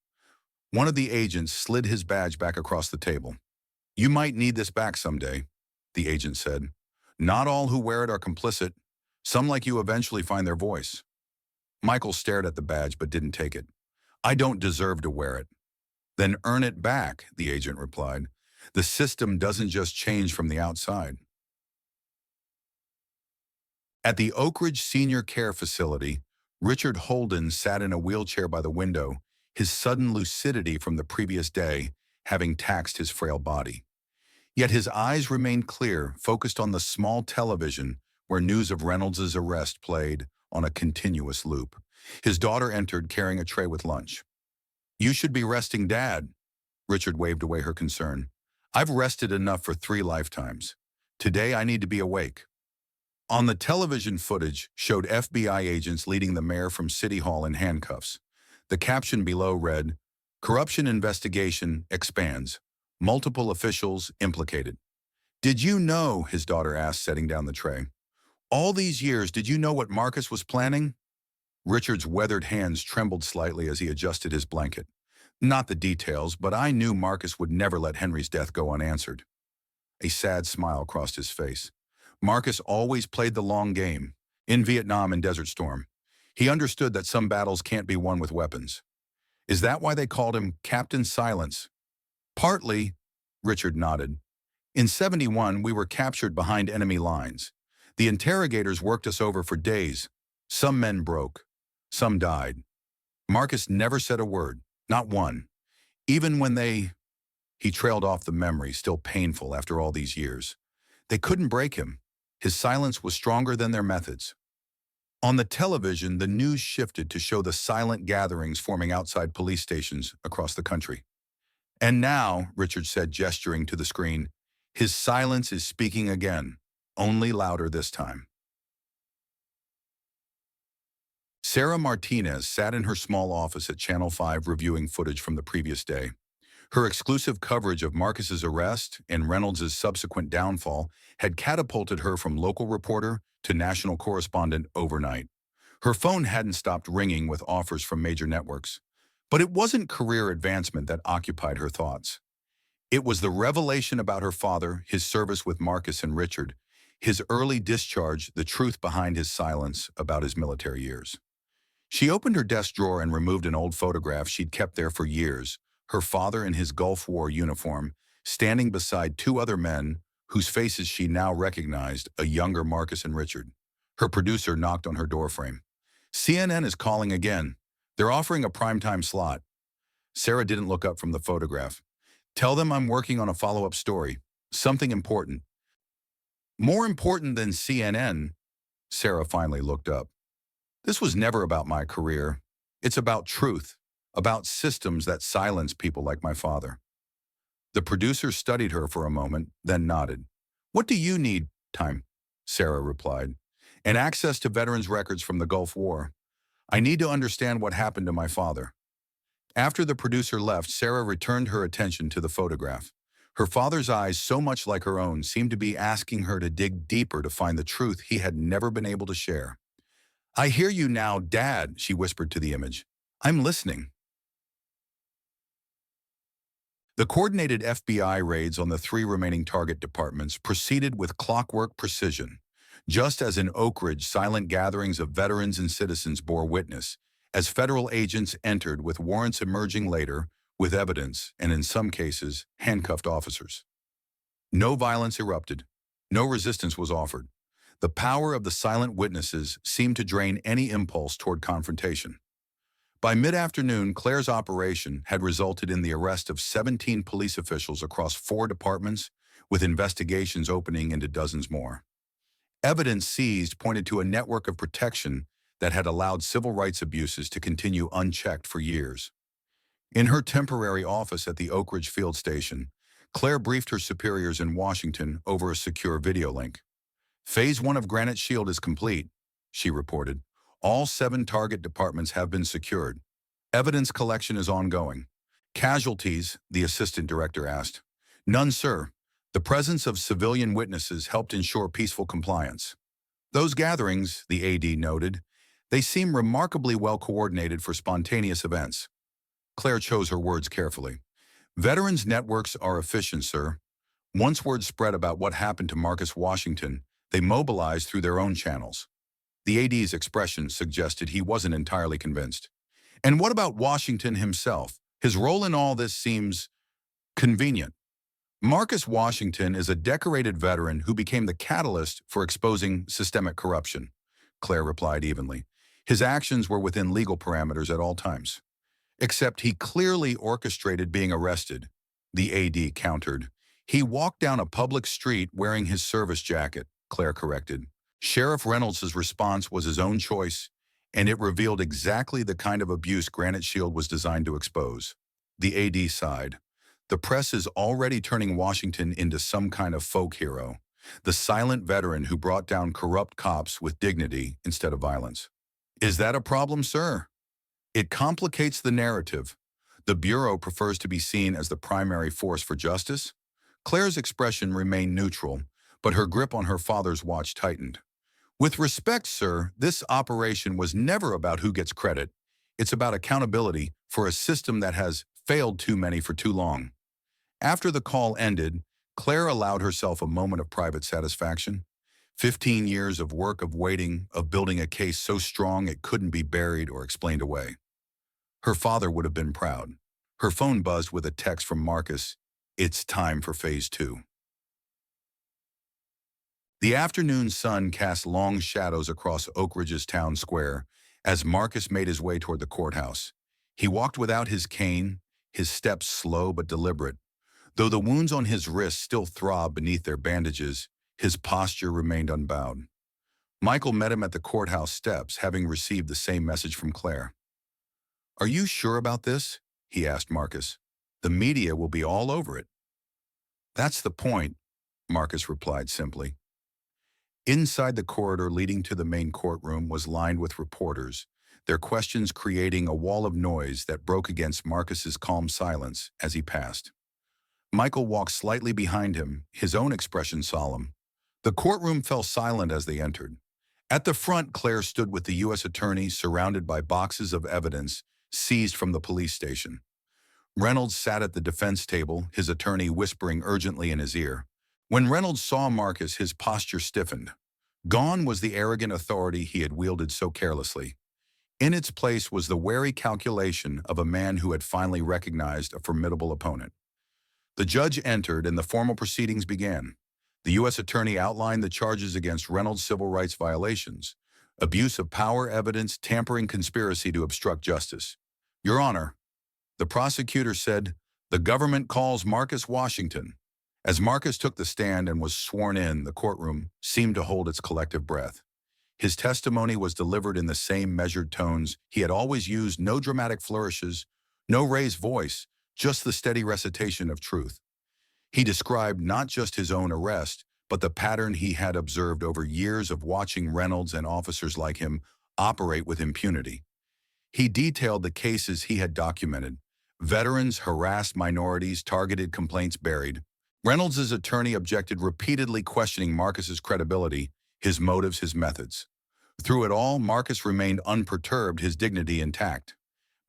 Speaker 1: One of the agents slid his badge back across the table. You might need this back someday, the agent said. Not all who wear it are complicit. Some like you eventually find their voice. Michael stared at the badge but didn't take it. I don't deserve to wear it. Then earn it back, the agent replied. The system doesn't just change from the outside. At the Oak Ridge Senior Care Facility, Richard Holden sat in a wheelchair by the window, his sudden lucidity from the previous day having taxed his frail body. Yet his eyes remained clear, focused on the small television where news of Reynolds' arrest played on a continuous loop. His daughter entered carrying a tray with lunch. You should be resting, Dad. Richard waved away her concern. I've rested enough for 3 lifetimes. Today I need to be awake. On the television footage showed FBI agents leading the mayor from City Hall in handcuffs. The caption below read, Corruption investigation expands. Multiple officials implicated. Did you know, his daughter asked, setting down the tray. All these years, did you know what Marcus was planning? Richard's weathered hands trembled slightly as he adjusted his blanket. Not the details, but I knew Marcus would never let Henry's death go unanswered. A sad smile crossed his face. Marcus always played the long game. In Vietnam and Desert Storm, he understood that some battles can't be won with weapons. Is that why they called him Captain Silence? Partly, Richard nodded. In '71, we were captured behind enemy lines. The interrogators worked us over for days. Some men broke. Some died. Marcus never said a word, not one. Even when he trailed off the memory, still painful after all these years. They couldn't break him. His silence was stronger than their methods. On the television, the news shifted to show the silent gatherings forming outside police stations across the country. And now, Richard said, gesturing to the screen, his silence is speaking again, only louder this time. Sarah Martinez sat in her small office at Channel 5 reviewing footage from the previous day. Her exclusive coverage of Marcus's arrest and Reynolds' subsequent downfall had catapulted her from local reporter to national correspondent overnight. Her phone hadn't stopped ringing with offers from major networks. But it wasn't career advancement that occupied her thoughts. It was the revelation about her father, his service with Marcus and Richard, his early discharge, the truth behind his silence about his military years. She opened her desk drawer and removed an old photograph she'd kept there for years, her father in his Gulf War uniform, standing beside two other men whose faces she now recognized, a younger Marcus and Richard. Her producer knocked on her doorframe. CNN is calling again. They're offering a primetime slot. Sarah didn't look up from the photograph. Tell them I'm working on a follow-up story. Something important. More important than CNN, Sarah finally looked up. This was never about my career. It's about truth, about systems that silence people like my father. The producer studied her for a moment, then nodded. What do you need? Time, Sarah replied. And access to veterans' records from the Gulf War. I need to understand what happened to my father. After the producer left, Sarah returned her attention to the photograph. Her father's eyes, so much like her own, seemed to be asking her to dig deeper to find the truth he had never been able to share. I hear you now, Dad, she whispered to the image. I'm listening. The coordinated FBI raids on the 3 remaining target departments proceeded with clockwork precision. Just as in Oak Ridge, silent gatherings of veterans and citizens bore witness, as federal agents entered with warrants emerging later, with evidence, and in some cases, handcuffed officers. No violence erupted. No resistance was offered. The power of the silent witnesses seemed to drain any impulse toward confrontation. By mid-afternoon, Claire's operation had resulted in the arrest of 17 police officials across 4 departments, with investigations opening into dozens more. Evidence seized pointed to a network of protection that had allowed civil rights abuses to continue unchecked for years. In her temporary office at the Oak Ridge Field Station, Claire briefed her superiors in Washington over a secure video link. Phase 1 of Granite Shield is complete, she reported. All 7 target departments have been secured. Evidence collection is ongoing. Casualties, the assistant director asked. None, sir. The presence of civilian witnesses helped ensure peaceful compliance. Those gatherings, the AD noted, they seem remarkably well coordinated for spontaneous events. Claire chose her words carefully. Veterans networks are efficient, sir. Once word spread about what happened to Marcus Washington, they mobilized through their own channels. The AD's expression suggested he wasn't entirely convinced. And what about Washington himself? His role in all this seems convenient. Marcus Washington is a decorated veteran who became the catalyst for exposing systemic corruption, Claire replied evenly. His actions were within legal parameters at all times. Except he clearly orchestrated being arrested, the AD countered. He walked down a public street wearing his service jacket, Claire corrected. Sheriff Reynolds' response was his own choice, and it revealed exactly the kind of abuse Granite Shield was designed to expose. The AD sighed. The press is already turning Washington into some kind of folk hero, the silent veteran who brought down corrupt cops with dignity instead of violence. Is that a problem, sir? It complicates the narrative. The Bureau prefers to be seen as the primary force for justice. Claire's expression remained neutral, but her grip on her father's watch tightened. With respect, sir, this operation was never about who gets credit. It's about accountability for a system that has failed too many for too long. After the call ended, Claire allowed herself a moment of private satisfaction. 15 years of work, of waiting, of building a case so strong it couldn't be buried or explained away. Her father would have been proud. Her phone buzzed with a text from Marcus. It's time for Phase 2. The afternoon sun cast long shadows across Oak Ridge's town square as Marcus made his way toward the courthouse. He walked without his cane, his steps slow but deliberate. Though the wounds on his wrists still throbbed beneath their bandages, His posture remained unbowed. Michael met him at the courthouse steps, having received the same message from Claire. "Are you sure about this?" he asked Marcus. "The media will be all over it." "That's the point," Marcus replied simply. Inside the corridor leading to the main courtroom was lined with reporters, their questions creating a wall of noise that broke against Marcus's calm silence as he passed. Michael walked slightly behind him, his own expression solemn. The courtroom fell silent as they entered. At the front, Claire stood with the U.S. attorney surrounded by boxes of evidence seized from the police station. Reynolds sat at the defense table, his attorney whispering urgently in his ear. When Reynolds saw Marcus, his posture stiffened. Gone was the arrogant authority he had wielded so carelessly. In its place was the wary calculation of a man who had finally recognized a formidable opponent. The judge entered and the formal proceedings began. The U.S. attorney outlined the charges against Reynolds' civil rights violations: abuse of power evidence, tampering, conspiracy to obstruct justice. "Your Honor," the prosecutor said, "the government calls Marcus Washington." As Marcus took the stand and was sworn in, the courtroom seemed to hold its collective breath. His testimony was delivered in the same measured tones he had always used, no dramatic flourishes, no raised voice, just the steady recitation of truth. He described not just his own arrest, but the pattern he had observed over years of watching Reynolds and officers like him operate with impunity. He detailed the cases he had documented: veterans, harassed minorities, targeted complaints buried. Reynolds' attorney objected, repeatedly questioning Marcus's credibility, his motives, his methods. Through it all, Marcus remained unperturbed, his dignity intact.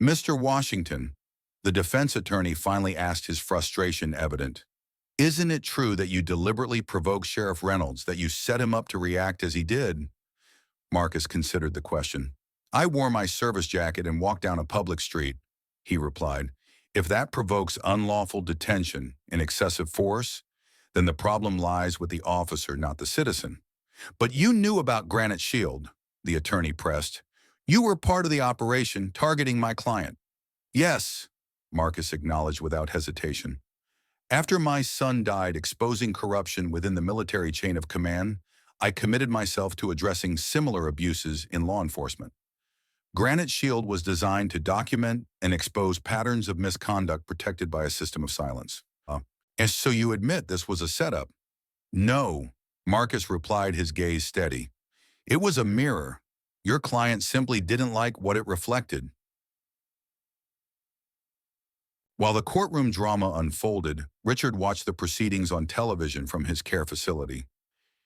Speaker 1: "Mr. Washington," the defense attorney finally asked, his frustration evident, "isn't it true that you deliberately provoked Sheriff Reynolds, that you set him up to react as he did?" Marcus considered the question. "I wore my service jacket and walked down a public street," he replied. "If that provokes unlawful detention and excessive force, then the problem lies with the officer, not the citizen." "But you knew about Granite Shield," the attorney pressed. "You were part of the operation targeting my client." "Yes," Marcus acknowledged without hesitation. "After my son died exposing corruption within the military chain of command, I committed myself to addressing similar abuses in law enforcement. Granite Shield was designed to document and expose patterns of misconduct protected by a system of silence." "And so you admit this was a setup?" "No," Marcus replied, his gaze steady. "It was a mirror. Your client simply didn't like what it reflected." While the courtroom drama unfolded, Richard watched the proceedings on television from his care facility.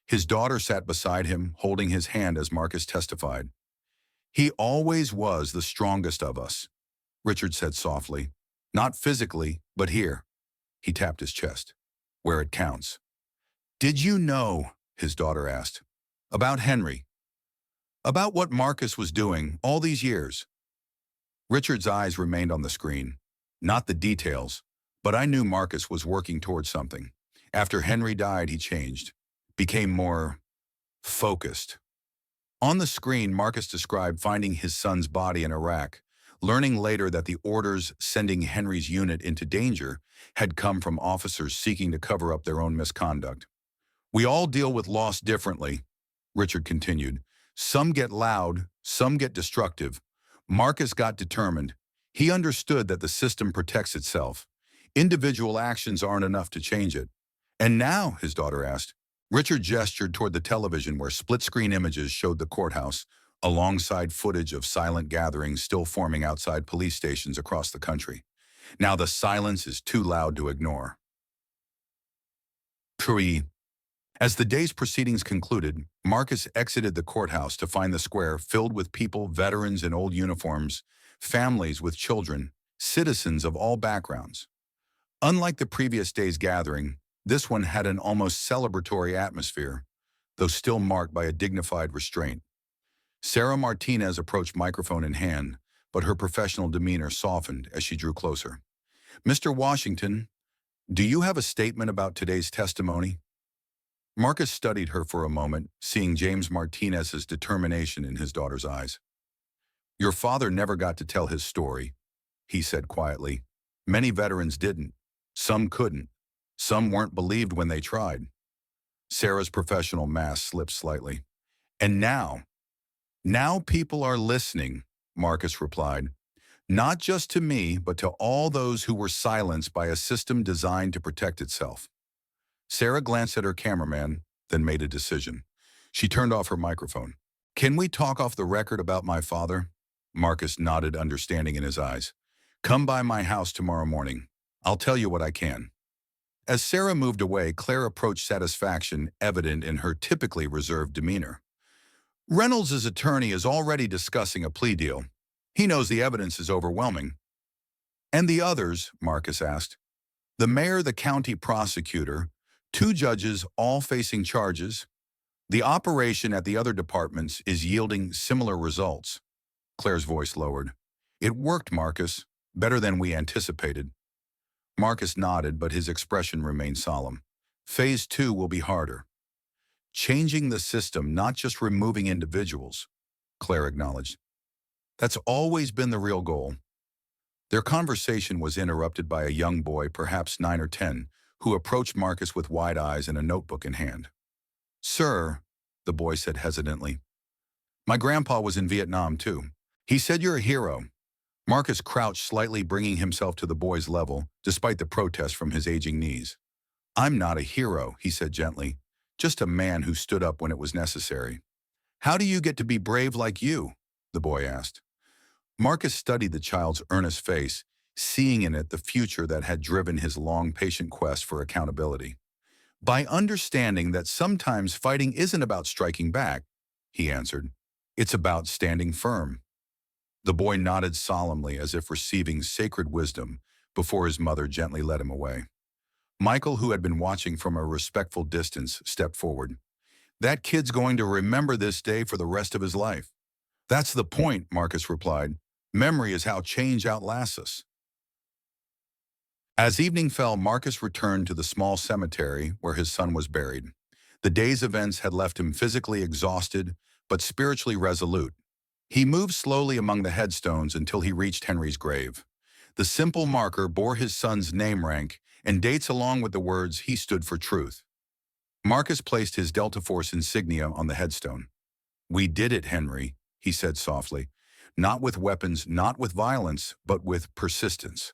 Speaker 1: His daughter sat beside him, holding his hand as Marcus testified. "He always was the strongest of us," Richard said softly. "Not physically, but here." He tapped his chest. "Where it counts." "Did you know," his daughter asked, "about Henry? About what Marcus was doing all these years?" Richard's eyes remained on the screen. "Not the details, but I knew Marcus was working towards something. After Henry died, he changed, became more focused." On the screen, Marcus described finding his son's body in Iraq, learning later that the orders sending Henry's unit into danger had come from officers seeking to cover up their own misconduct. "We all deal with loss differently," Richard continued. "Some get loud, some get destructive. Marcus got determined. He understood that the system protects itself. Individual actions aren't enough to change it." "And now?" his daughter asked. Richard gestured toward the television where split-screen images showed the courthouse, alongside footage of silent gatherings still forming outside police stations across the country. "Now the silence is too loud to ignore." As the day's proceedings concluded, Marcus exited the courthouse to find the square filled with people, veterans in old uniforms, families with children, citizens of all backgrounds. Unlike the previous day's gathering, this one had an almost celebratory atmosphere, though still marked by a dignified restraint. Sarah Martinez approached, microphone in hand, but her professional demeanor softened as she drew closer. "Mr. Washington, do you have a statement about today's testimony?" Marcus studied her for a moment, seeing James Martinez's determination in his daughter's eyes. "Your father never got to tell his story," he said quietly. "Many veterans didn't. Some couldn't. Some weren't believed when they tried. Sarah's professional mask slipped slightly. And now people are listening, Marcus replied. Not just to me, but to all those who were silenced by a system designed to protect itself. Sarah glanced at her cameraman, then made a decision. She turned off her microphone. Can we talk off the record about my father? Marcus nodded, understanding in his eyes. Come by my house tomorrow morning. I'll tell you what I can. As Sarah moved away, Claire approached satisfaction evident in her typically reserved demeanor. Reynolds' attorney is already discussing a plea deal. He knows the evidence is overwhelming. And the others, Marcus asked. The mayor, the county prosecutor, 2 judges all facing charges. The operation at the other departments is yielding similar results. Claire's voice lowered. It worked, Marcus. Better than we anticipated. Marcus nodded, but his expression remained solemn. Phase 2 will be harder. Changing the system, not just removing individuals, Claire acknowledged. That's always been the real goal. Their conversation was interrupted by a young boy, perhaps 9 or 10, who approached Marcus with wide eyes and a notebook in hand. Sir, the boy said hesitantly, my grandpa was in Vietnam too. He said you're a hero. Marcus crouched slightly, bringing himself to the boy's level, despite the protest from his aging knees. I'm not a hero, he said gently, just a man who stood up when it was necessary. How do you get to be brave like you? The boy asked. Marcus studied the child's earnest face, seeing in it the future that had driven his long, patient quest for accountability. By understanding that sometimes fighting isn't about striking back, he answered. It's about standing firm. The boy nodded solemnly as if receiving sacred wisdom before his mother gently led him away. Michael, who had been watching from a respectful distance, stepped forward. That kid's going to remember this day for the rest of his life. That's the point, Marcus replied. Memory is how change outlasts us. As evening fell, Marcus returned to the small cemetery where his son was buried. The day's events had left him physically exhausted, but spiritually resolute. He moved slowly among the headstones until he reached Henry's grave. The simple marker bore his son's name rank and dates along with the words he stood for truth. Marcus placed his Delta Force insignia on the headstone. We did it, Henry, he said softly. Not with weapons, not with violence, but with persistence.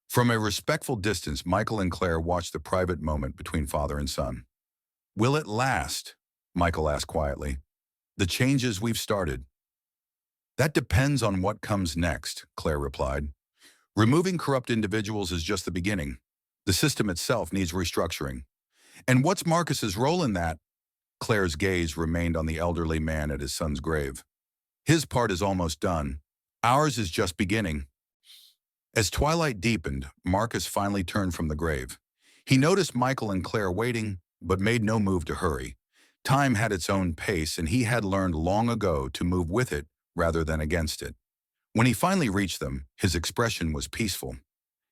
Speaker 1: From a respectful distance, Michael and Claire watched the private moment between father and son. Will it last? Michael asked quietly. The changes we've started. That depends on what comes next, Claire replied. Removing corrupt individuals is just the beginning. The system itself needs restructuring. And what's Marcus's role in that? Claire's gaze remained on the elderly man at his son's grave. His part is almost done. Ours is just beginning. As twilight deepened, Marcus finally turned from the grave. He noticed Michael and Claire waiting, but made no move to hurry. Time had its own pace, and he had learned long ago to move with it rather than against it. When he finally reached them, his expression was peaceful.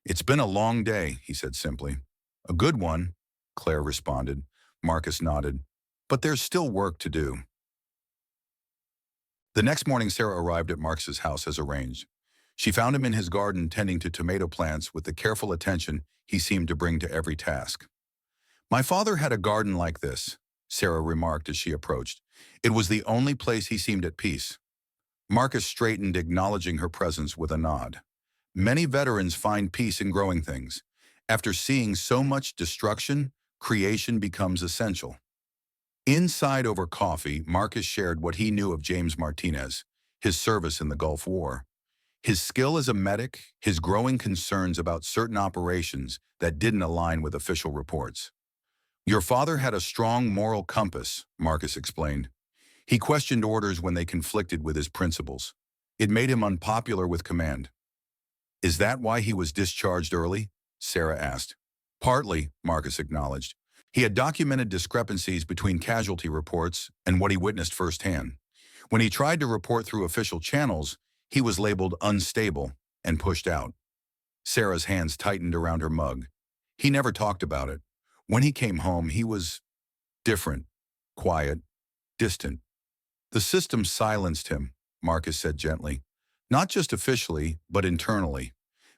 Speaker 1: It's been a long day, he said simply. A good one, Claire responded. Marcus nodded. But there's still work to do. The next morning, Sarah arrived at Marcus's house as arranged. She found him in his garden tending to tomato plants with the careful attention he seemed to bring to every task. My father had a garden like this, Sarah remarked as she approached. It was the only place he seemed at peace. Marcus straightened, acknowledging her presence with a nod. Many veterans find peace in growing things. After seeing so much destruction, creation becomes essential. Inside over coffee, Marcus shared what he knew of James Martinez, his service in the Gulf War. His skill as a medic, his growing concerns about certain operations that didn't align with official reports. Your father had a strong moral compass, Marcus explained. He questioned orders when they conflicted with his principles. It made him unpopular with command. Is that why he was discharged early? Sarah asked. Partly, Marcus acknowledged. He had documented discrepancies between casualty reports and what he witnessed firsthand. When he tried to report through official channels, he was labeled unstable and pushed out. Sarah's hands tightened around her mug. He never talked about it. When he came home, he was different, quiet, distant. The system silenced him, Marcus said gently. Not just officially, but internally.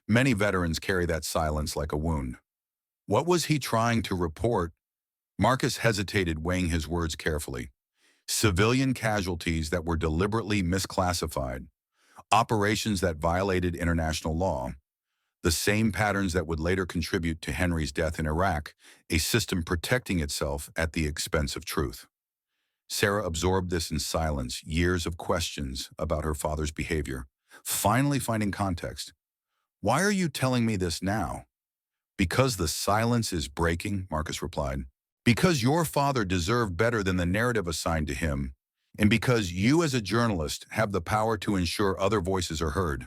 Speaker 1: Many veterans carry that silence like a wound. What was he trying to report? Marcus hesitated, weighing his words carefully. Civilian casualties that were deliberately misclassified, operations that violated international law, the same patterns that would later contribute to Henry's death in Iraq, a system protecting itself at the expense of truth. Sarah absorbed this in silence, years of questions about her father's behavior, finally finding context. Why are you telling me this now? Because the silence is breaking, Marcus replied. Because your father deserved better than the narrative assigned to him, and because you as a journalist have the power to ensure other voices are heard.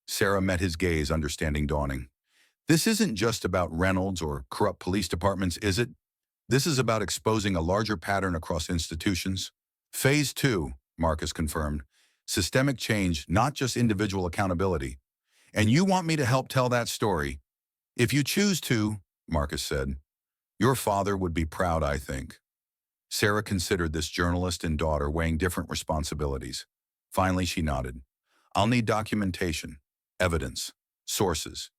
Speaker 1: Sarah met his gaze, understanding dawning. This isn't just about Reynolds or corrupt police departments, is it? This is about exposing a larger pattern across institutions. Phase 2, Marcus confirmed. Systemic change, not just individual accountability. And you want me to help tell that story? If you choose to, Marcus said. Your father would be proud, I think. Sarah considered this journalist and daughter weighing different responsibilities. Finally, she nodded. I'll need documentation, evidence, sources.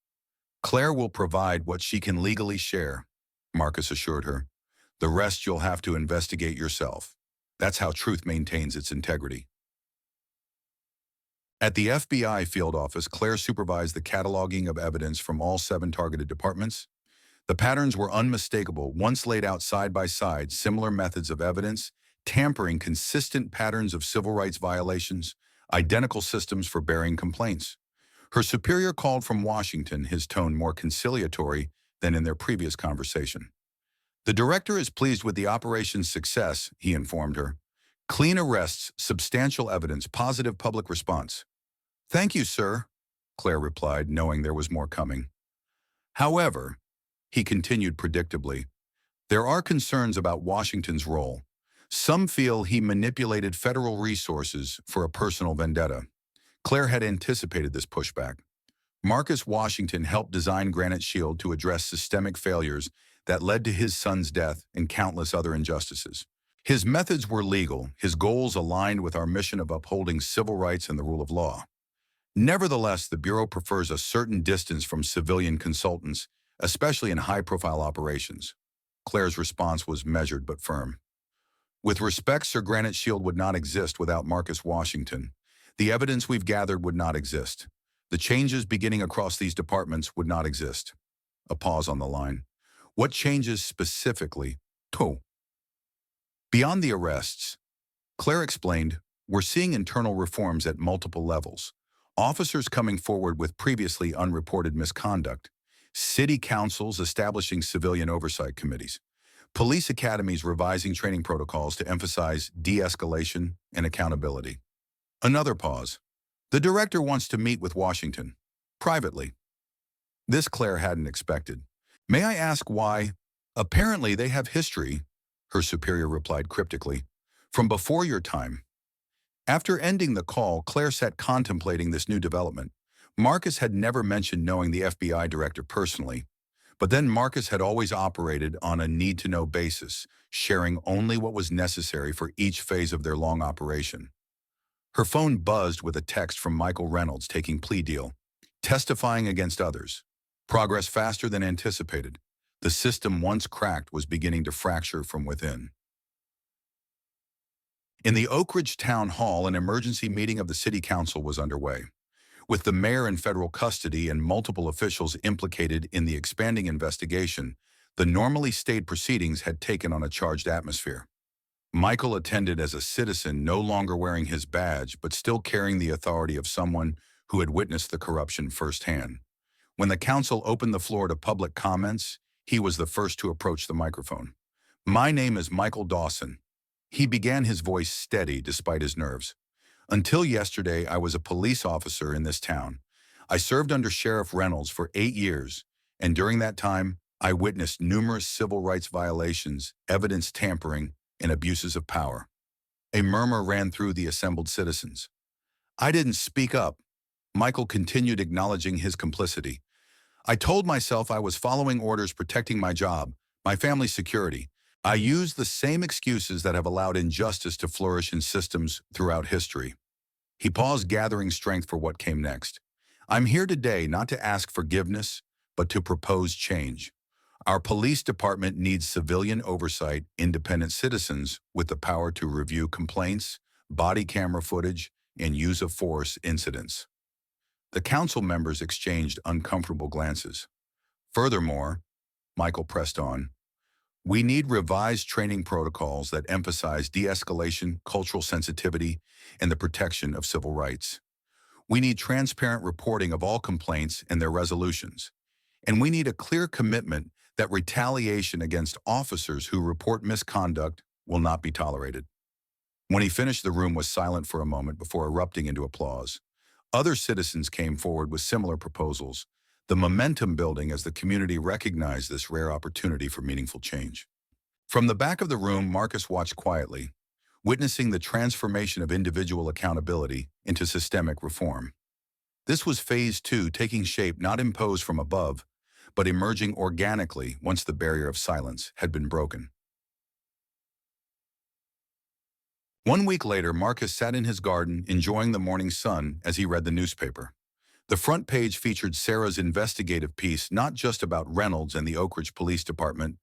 Speaker 1: Claire will provide what she can legally share, Marcus assured her. The rest you'll have to investigate yourself. That's how truth maintains its integrity. At the FBI field office, Claire supervised the cataloging of evidence from all 7 targeted departments. The patterns were unmistakable, once laid out side by side, similar methods of evidence, tampering, consistent patterns of civil rights violations, identical systems for burying complaints. Her superior called from Washington, his tone more conciliatory than in their previous conversation. The director is pleased with the operation's success, he informed her. Clean arrests, substantial evidence, positive public response. Thank you, sir, Claire replied, knowing there was more coming. However, he continued predictably, there are concerns about Washington's role. Some feel he manipulated federal resources for a personal vendetta. Claire had anticipated this pushback. Marcus Washington helped design Granite Shield to address systemic failures that led to his son's death and countless other injustices. His methods were legal, his goals aligned with our mission of upholding civil rights and the rule of law. Nevertheless, the Bureau prefers a certain distance from civilian consultants, especially in high-profile operations. Claire's response was measured but firm. With respect, Sir, Granite Shield would not exist without Marcus Washington. The evidence we've gathered would not exist. The changes beginning across these departments would not exist. A pause on the line. What changes specifically? To. Beyond the arrests, Claire explained, we're seeing internal reforms at multiple levels. Officers coming forward with previously unreported misconduct. City councils establishing civilian oversight committees. Police academies revising training protocols to emphasize de-escalation and accountability. Another pause. The director wants to meet with Washington. Privately. This Claire hadn't expected. May I ask why? Apparently they have history, her superior replied cryptically, from before your time. After ending the call, Claire sat contemplating this new development. Marcus had never mentioned knowing the FBI director personally, but then Marcus had always operated on a need-to-know basis, sharing only what was necessary for each phase of their long operation. Her phone buzzed with a text from Michael Reynolds taking plea deal, testifying against others. Progress faster than anticipated. The system once cracked was beginning to fracture from within. In the Oak Ridge Town Hall, an emergency meeting of the City Council was underway. With the mayor in federal custody and multiple officials implicated in the expanding investigation, the normally staid proceedings had taken on a charged atmosphere. Michael attended as a citizen, no longer wearing his badge, but still carrying the authority of someone who had witnessed the corruption firsthand. When the council opened the floor to public comments, he was the first to approach the microphone. My name is Michael Dawson. He began, his voice steady despite his nerves. Until yesterday, I was a police officer in this town. I served under Sheriff Reynolds for 8 years, and during that time, I witnessed numerous civil rights violations, evidence tampering, and abuses of power. A murmur ran through the assembled citizens. I didn't speak up. Michael continued, acknowledging his complicity. I told myself I was following orders, protecting my job, my family's security. I used the same excuses that have allowed injustice to flourish in systems throughout history. He paused, gathering strength for what came next. I'm here today not to ask forgiveness, but to propose change. Our police department needs civilian oversight, independent citizens with the power to review complaints, body camera footage, and use of force incidents. The council members exchanged uncomfortable glances. Furthermore, Michael pressed on, we need revised training protocols that emphasize de-escalation, cultural sensitivity, and the protection of civil rights. We need transparent reporting of all complaints and their resolutions. And we need a clear commitment that retaliation against officers who report misconduct will not be tolerated. When he finished, the room was silent for a moment before erupting into applause. Other citizens came forward with similar proposals, the momentum building as the community recognized this rare opportunity for meaningful change. From the back of the room, Marcus watched quietly, witnessing the transformation of individual accountability into systemic reform. This was phase 2, taking shape not imposed from above, but emerging organically once the barrier of silence had been broken. 1 week later, Marcus sat in his garden, enjoying the morning sun as he read the newspaper. The front page featured Sarah's investigative piece, not just about Reynolds and the Oak Ridge Police Department,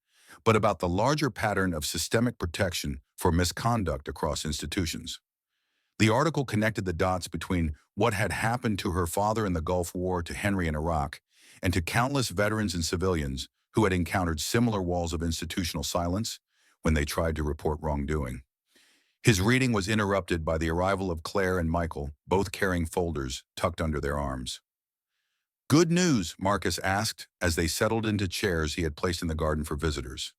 Speaker 1: but about the larger pattern of systemic protection for misconduct across institutions. The article connected the dots between what had happened to her father in the Gulf War, to Henry in Iraq, and to countless veterans and civilians who had encountered similar walls of institutional silence when they tried to report wrongdoing. His reading was interrupted by the arrival of Claire and Michael, both carrying folders tucked under their arms. "Good news," Marcus asked as they settled into chairs he had placed in the garden for visitors.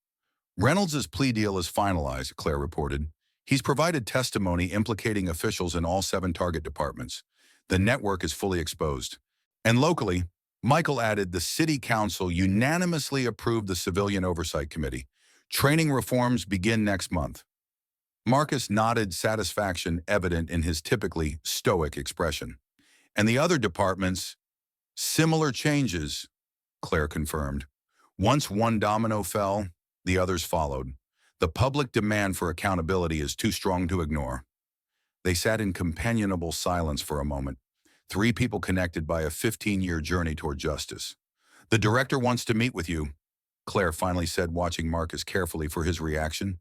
Speaker 1: "Reynolds' plea deal is finalized," Claire reported. "He's provided testimony implicating officials in all 7 target departments. The network is fully exposed." And locally, Michael added, the city council unanimously approved the Civilian Oversight Committee. Training reforms begin next month. Marcus nodded, satisfaction evident in his typically stoic expression. "And the other departments, similar changes," Claire confirmed. "Once one domino fell, the others followed. The public demand for accountability is too strong to ignore." They sat in companionable silence for a moment, 3 people connected by a 15-year journey toward justice. "The director wants to meet with you," Claire finally said, watching Marcus carefully for his reaction.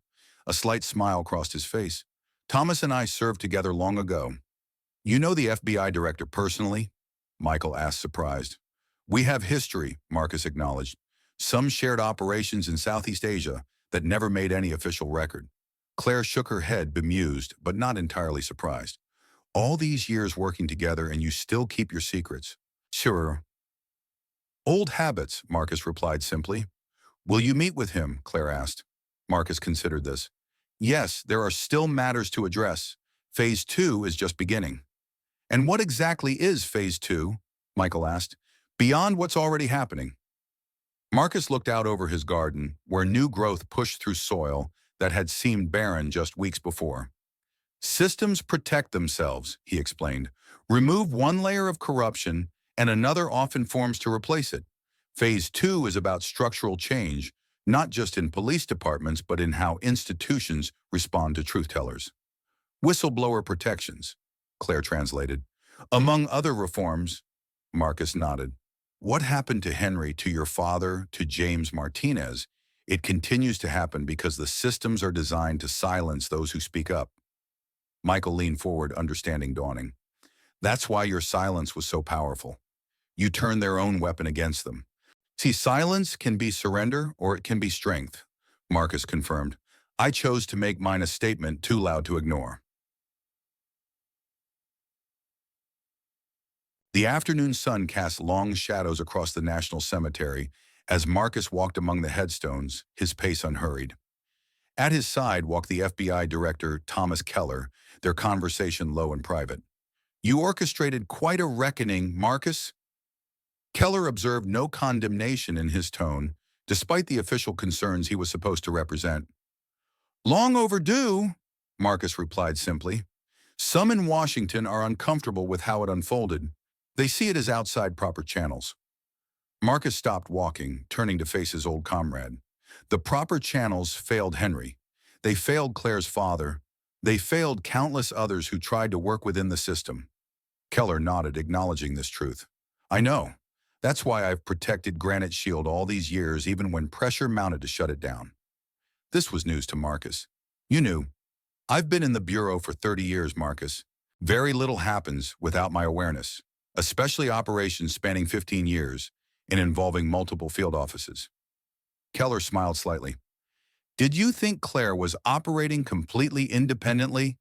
Speaker 1: A slight smile crossed his face. "Thomas and I served together long ago." "You know the FBI director personally?" Michael asked, surprised. "We have history," Marcus acknowledged. "Some shared operations in Southeast Asia that never made any official record." Claire shook her head, bemused, but not entirely surprised. "All these years working together and you still keep your secrets." "Sure." "Old habits," Marcus replied simply. "Will you meet with him?" Claire asked. Marcus considered this. "Yes, there are still matters to address. Phase 2 is just beginning." "And what exactly is Phase 2? Michael asked. "Beyond what's already happening?" Marcus looked out over his garden, where new growth pushed through soil that had seemed barren just weeks before. "Systems protect themselves," he explained. "Remove one layer of corruption, and another often forms to replace it. Phase 2 is about structural change, not just in police departments, but in how institutions respond to truth-tellers." "Whistleblower protections," Claire translated. "Among other reforms," Marcus nodded. "What happened to Henry, to your father, to James Martinez? It continues to happen because the systems are designed to silence those who speak up." Michael leaned forward, understanding dawning. "That's why your silence was so powerful. You turned their own weapon against them." "See, silence can be surrender or it can be strength," Marcus confirmed. "I chose to make mine a statement too loud to ignore." The afternoon sun cast long shadows across the National Cemetery as Marcus walked among the headstones, his pace unhurried. At his side walked the FBI Director Thomas Keller, their conversation low and private. "You orchestrated quite a reckoning, Marcus." Keller observed no condemnation in his tone, despite the official concerns he was supposed to represent. "Long overdue," Marcus replied simply. "Some in Washington are uncomfortable with how it unfolded. They see it as outside proper channels." Marcus stopped walking, turning to face his old comrade. "The proper channels failed Henry. They failed Claire's father. They failed countless others who tried to work within the system." Keller nodded, acknowledging this truth. "I know. That's why I've protected Granite Shield all these years, even when pressure mounted to shut it down. This was news to Marcus. You knew. I've been in the Bureau for 30 years, Marcus. Very little happens without my awareness, especially operations spanning 15 years and involving multiple field offices. Keller smiled slightly. Did you think Claire was operating completely independently?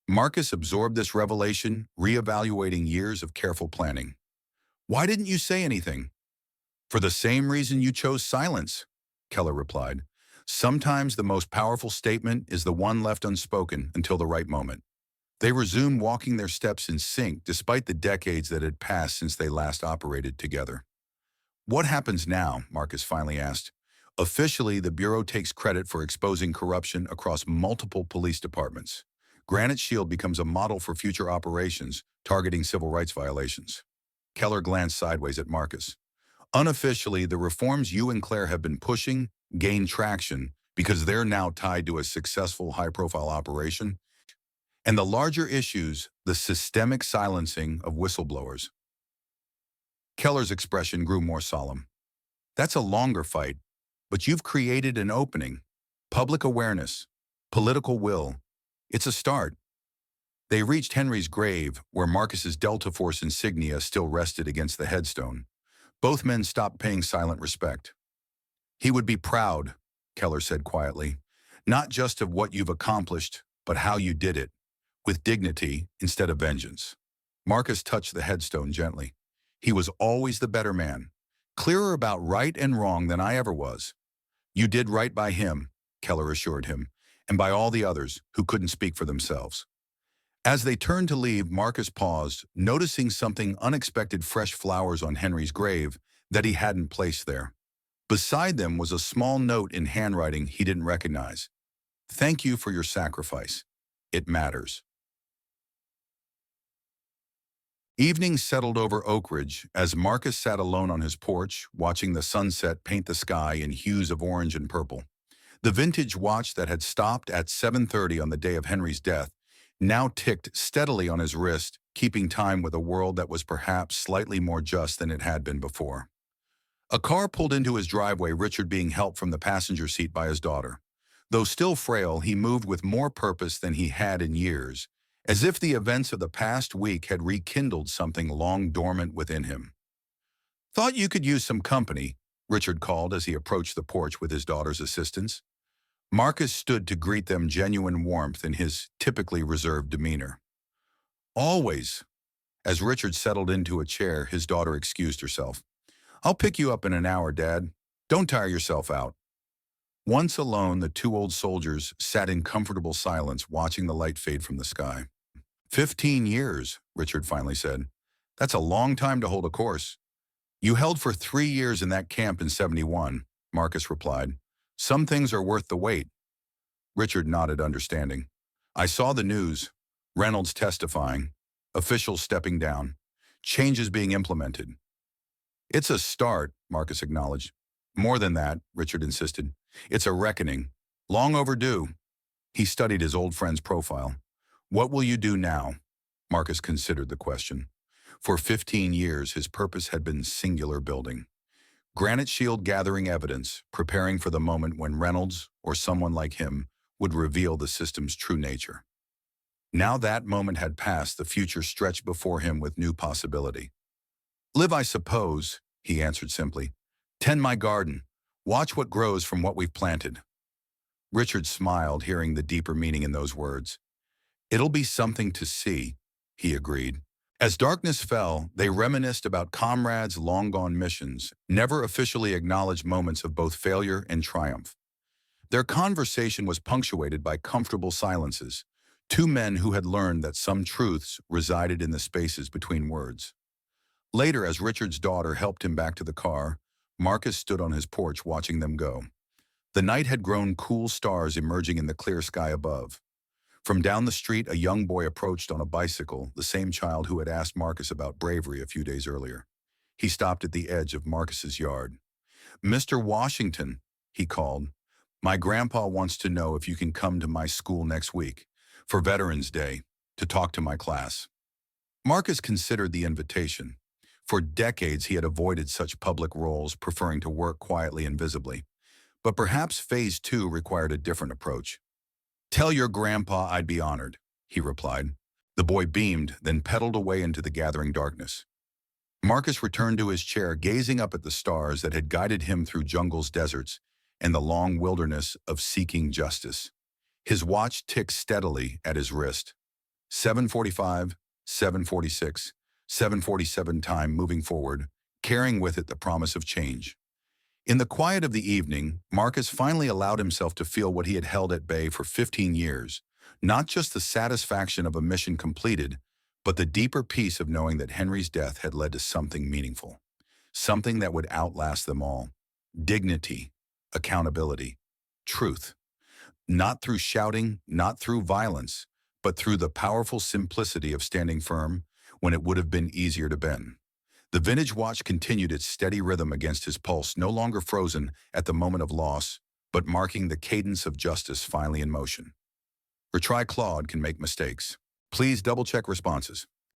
Speaker 1: Marcus absorbed this revelation, reevaluating years of careful planning. Why didn't you say anything? For the same reason you chose silence, Keller replied. Sometimes the most powerful statement is the one left unspoken until the right moment. They resumed walking their steps in sync despite the decades that had passed since they last operated together. What happens now? Marcus finally asked. Officially, the Bureau takes credit for exposing corruption across multiple police departments. Granite Shield becomes a model for future operations targeting civil rights violations. Keller glanced sideways at Marcus. Unofficially, the reforms you and Claire have been pushing gain traction because they're now tied to a successful high-profile operation. And the larger issues, the systemic silencing of whistleblowers. Keller's expression grew more solemn. That's a longer fight, but you've created an opening. Public awareness, political will. It's a start. They reached Henry's grave, where Marcus's Delta Force insignia still rested against the headstone. Both men stopped paying silent respect. He would be proud, Keller said quietly, not just of what you've accomplished, but how you did it, with dignity instead of vengeance. Marcus touched the headstone gently. He was always the better man, clearer about right and wrong than I ever was. You did right by him, Keller assured him, and by all the others who couldn't speak for themselves. As they turned to leave, Marcus paused, noticing something unexpected: fresh flowers on Henry's grave that he hadn't placed there. Beside them was a small note in handwriting he didn't recognize. Thank you for your sacrifice. It matters. Evening settled over Oak Ridge as Marcus sat alone on his porch, watching the sunset paint the sky in hues of orange and purple. The vintage watch that had stopped at 7:30 on the day of Henry's death now ticked steadily on his wrist, keeping time with a world that was perhaps slightly more just than it had been before. A car pulled into his driveway, Richard being helped from the passenger seat by his daughter. Though still frail, he moved with more purpose than he had in years, as if the events of the past week had rekindled something long dormant within him. Thought you could use some company, Richard called as he approached the porch with his daughter's assistance. Marcus stood to greet them, genuine warmth in his typically reserved demeanor. Always. As Richard settled into a chair, his daughter excused herself. I'll pick you up in an hour, Dad. Don't tire yourself out. Once alone, the two old soldiers sat in comfortable silence, watching the light fade from the sky. 15 years, Richard finally said. That's a long time to hold a course. You held for 3 years in that camp in '71, Marcus replied. Some things are worth the wait. Richard nodded, understanding. I saw the news. Reynolds testifying. Officials stepping down. Changes being implemented. It's a start, Marcus acknowledged. More than that, Richard insisted. It's a reckoning. Long overdue. He studied his old friend's profile. What will you do now? Marcus considered the question. For 15 years, his purpose had been singular: building. Granite Shield, gathering evidence, preparing for the moment when Reynolds, or someone like him, would reveal the system's true nature. Now that moment had passed, the future stretched before him with new possibility. Live, I suppose, he answered simply. Tend my garden. Watch what grows from what we've planted. Richard smiled, hearing the deeper meaning in those words. It'll be something to see, he agreed. As darkness fell, they reminisced about comrades' long-gone missions, never officially acknowledged moments of both failure and triumph. Their conversation was punctuated by comfortable silences, two men who had learned that some truths resided in the spaces between words. Later, as Richard's daughter helped him back to the car, Marcus stood on his porch watching them go. The night had grown, cool stars emerging in the clear sky above. From down the street, a young boy approached on a bicycle, the same child who had asked Marcus about bravery a few days earlier. He stopped at the edge of Marcus's yard. Mr. Washington, he called, my grandpa wants to know if you can come to my school next week, for Veterans Day, to talk to my class. Marcus considered the invitation. For decades, he had avoided such public roles, preferring to work quietly and visibly. But perhaps phase two required a different approach. "Tell your grandpa I'd be honored," he replied. The boy beamed, then pedaled away into the gathering darkness. Marcus returned to his chair, gazing up at the stars that had guided him through jungles, deserts, and the long wilderness of seeking justice. His watch ticked steadily at his wrist. 7:45, 7:46, 7:47 time moving forward, carrying with it the promise of change. In the quiet of the evening, Marcus finally allowed himself to feel what he had held at bay for 15 years, not just the satisfaction of a mission completed, but the deeper peace of knowing that Henry's death had led to something meaningful, something that would outlast them all. Dignity, accountability, truth. Not through shouting, not through violence, but through the powerful simplicity of standing firm when it would have been easier to bend. The vintage watch continued its steady rhythm against his pulse, no longer frozen at the moment of loss, but marking the cadence of justice finally in motion. Retry Claude can make mistakes. Please double-check responses.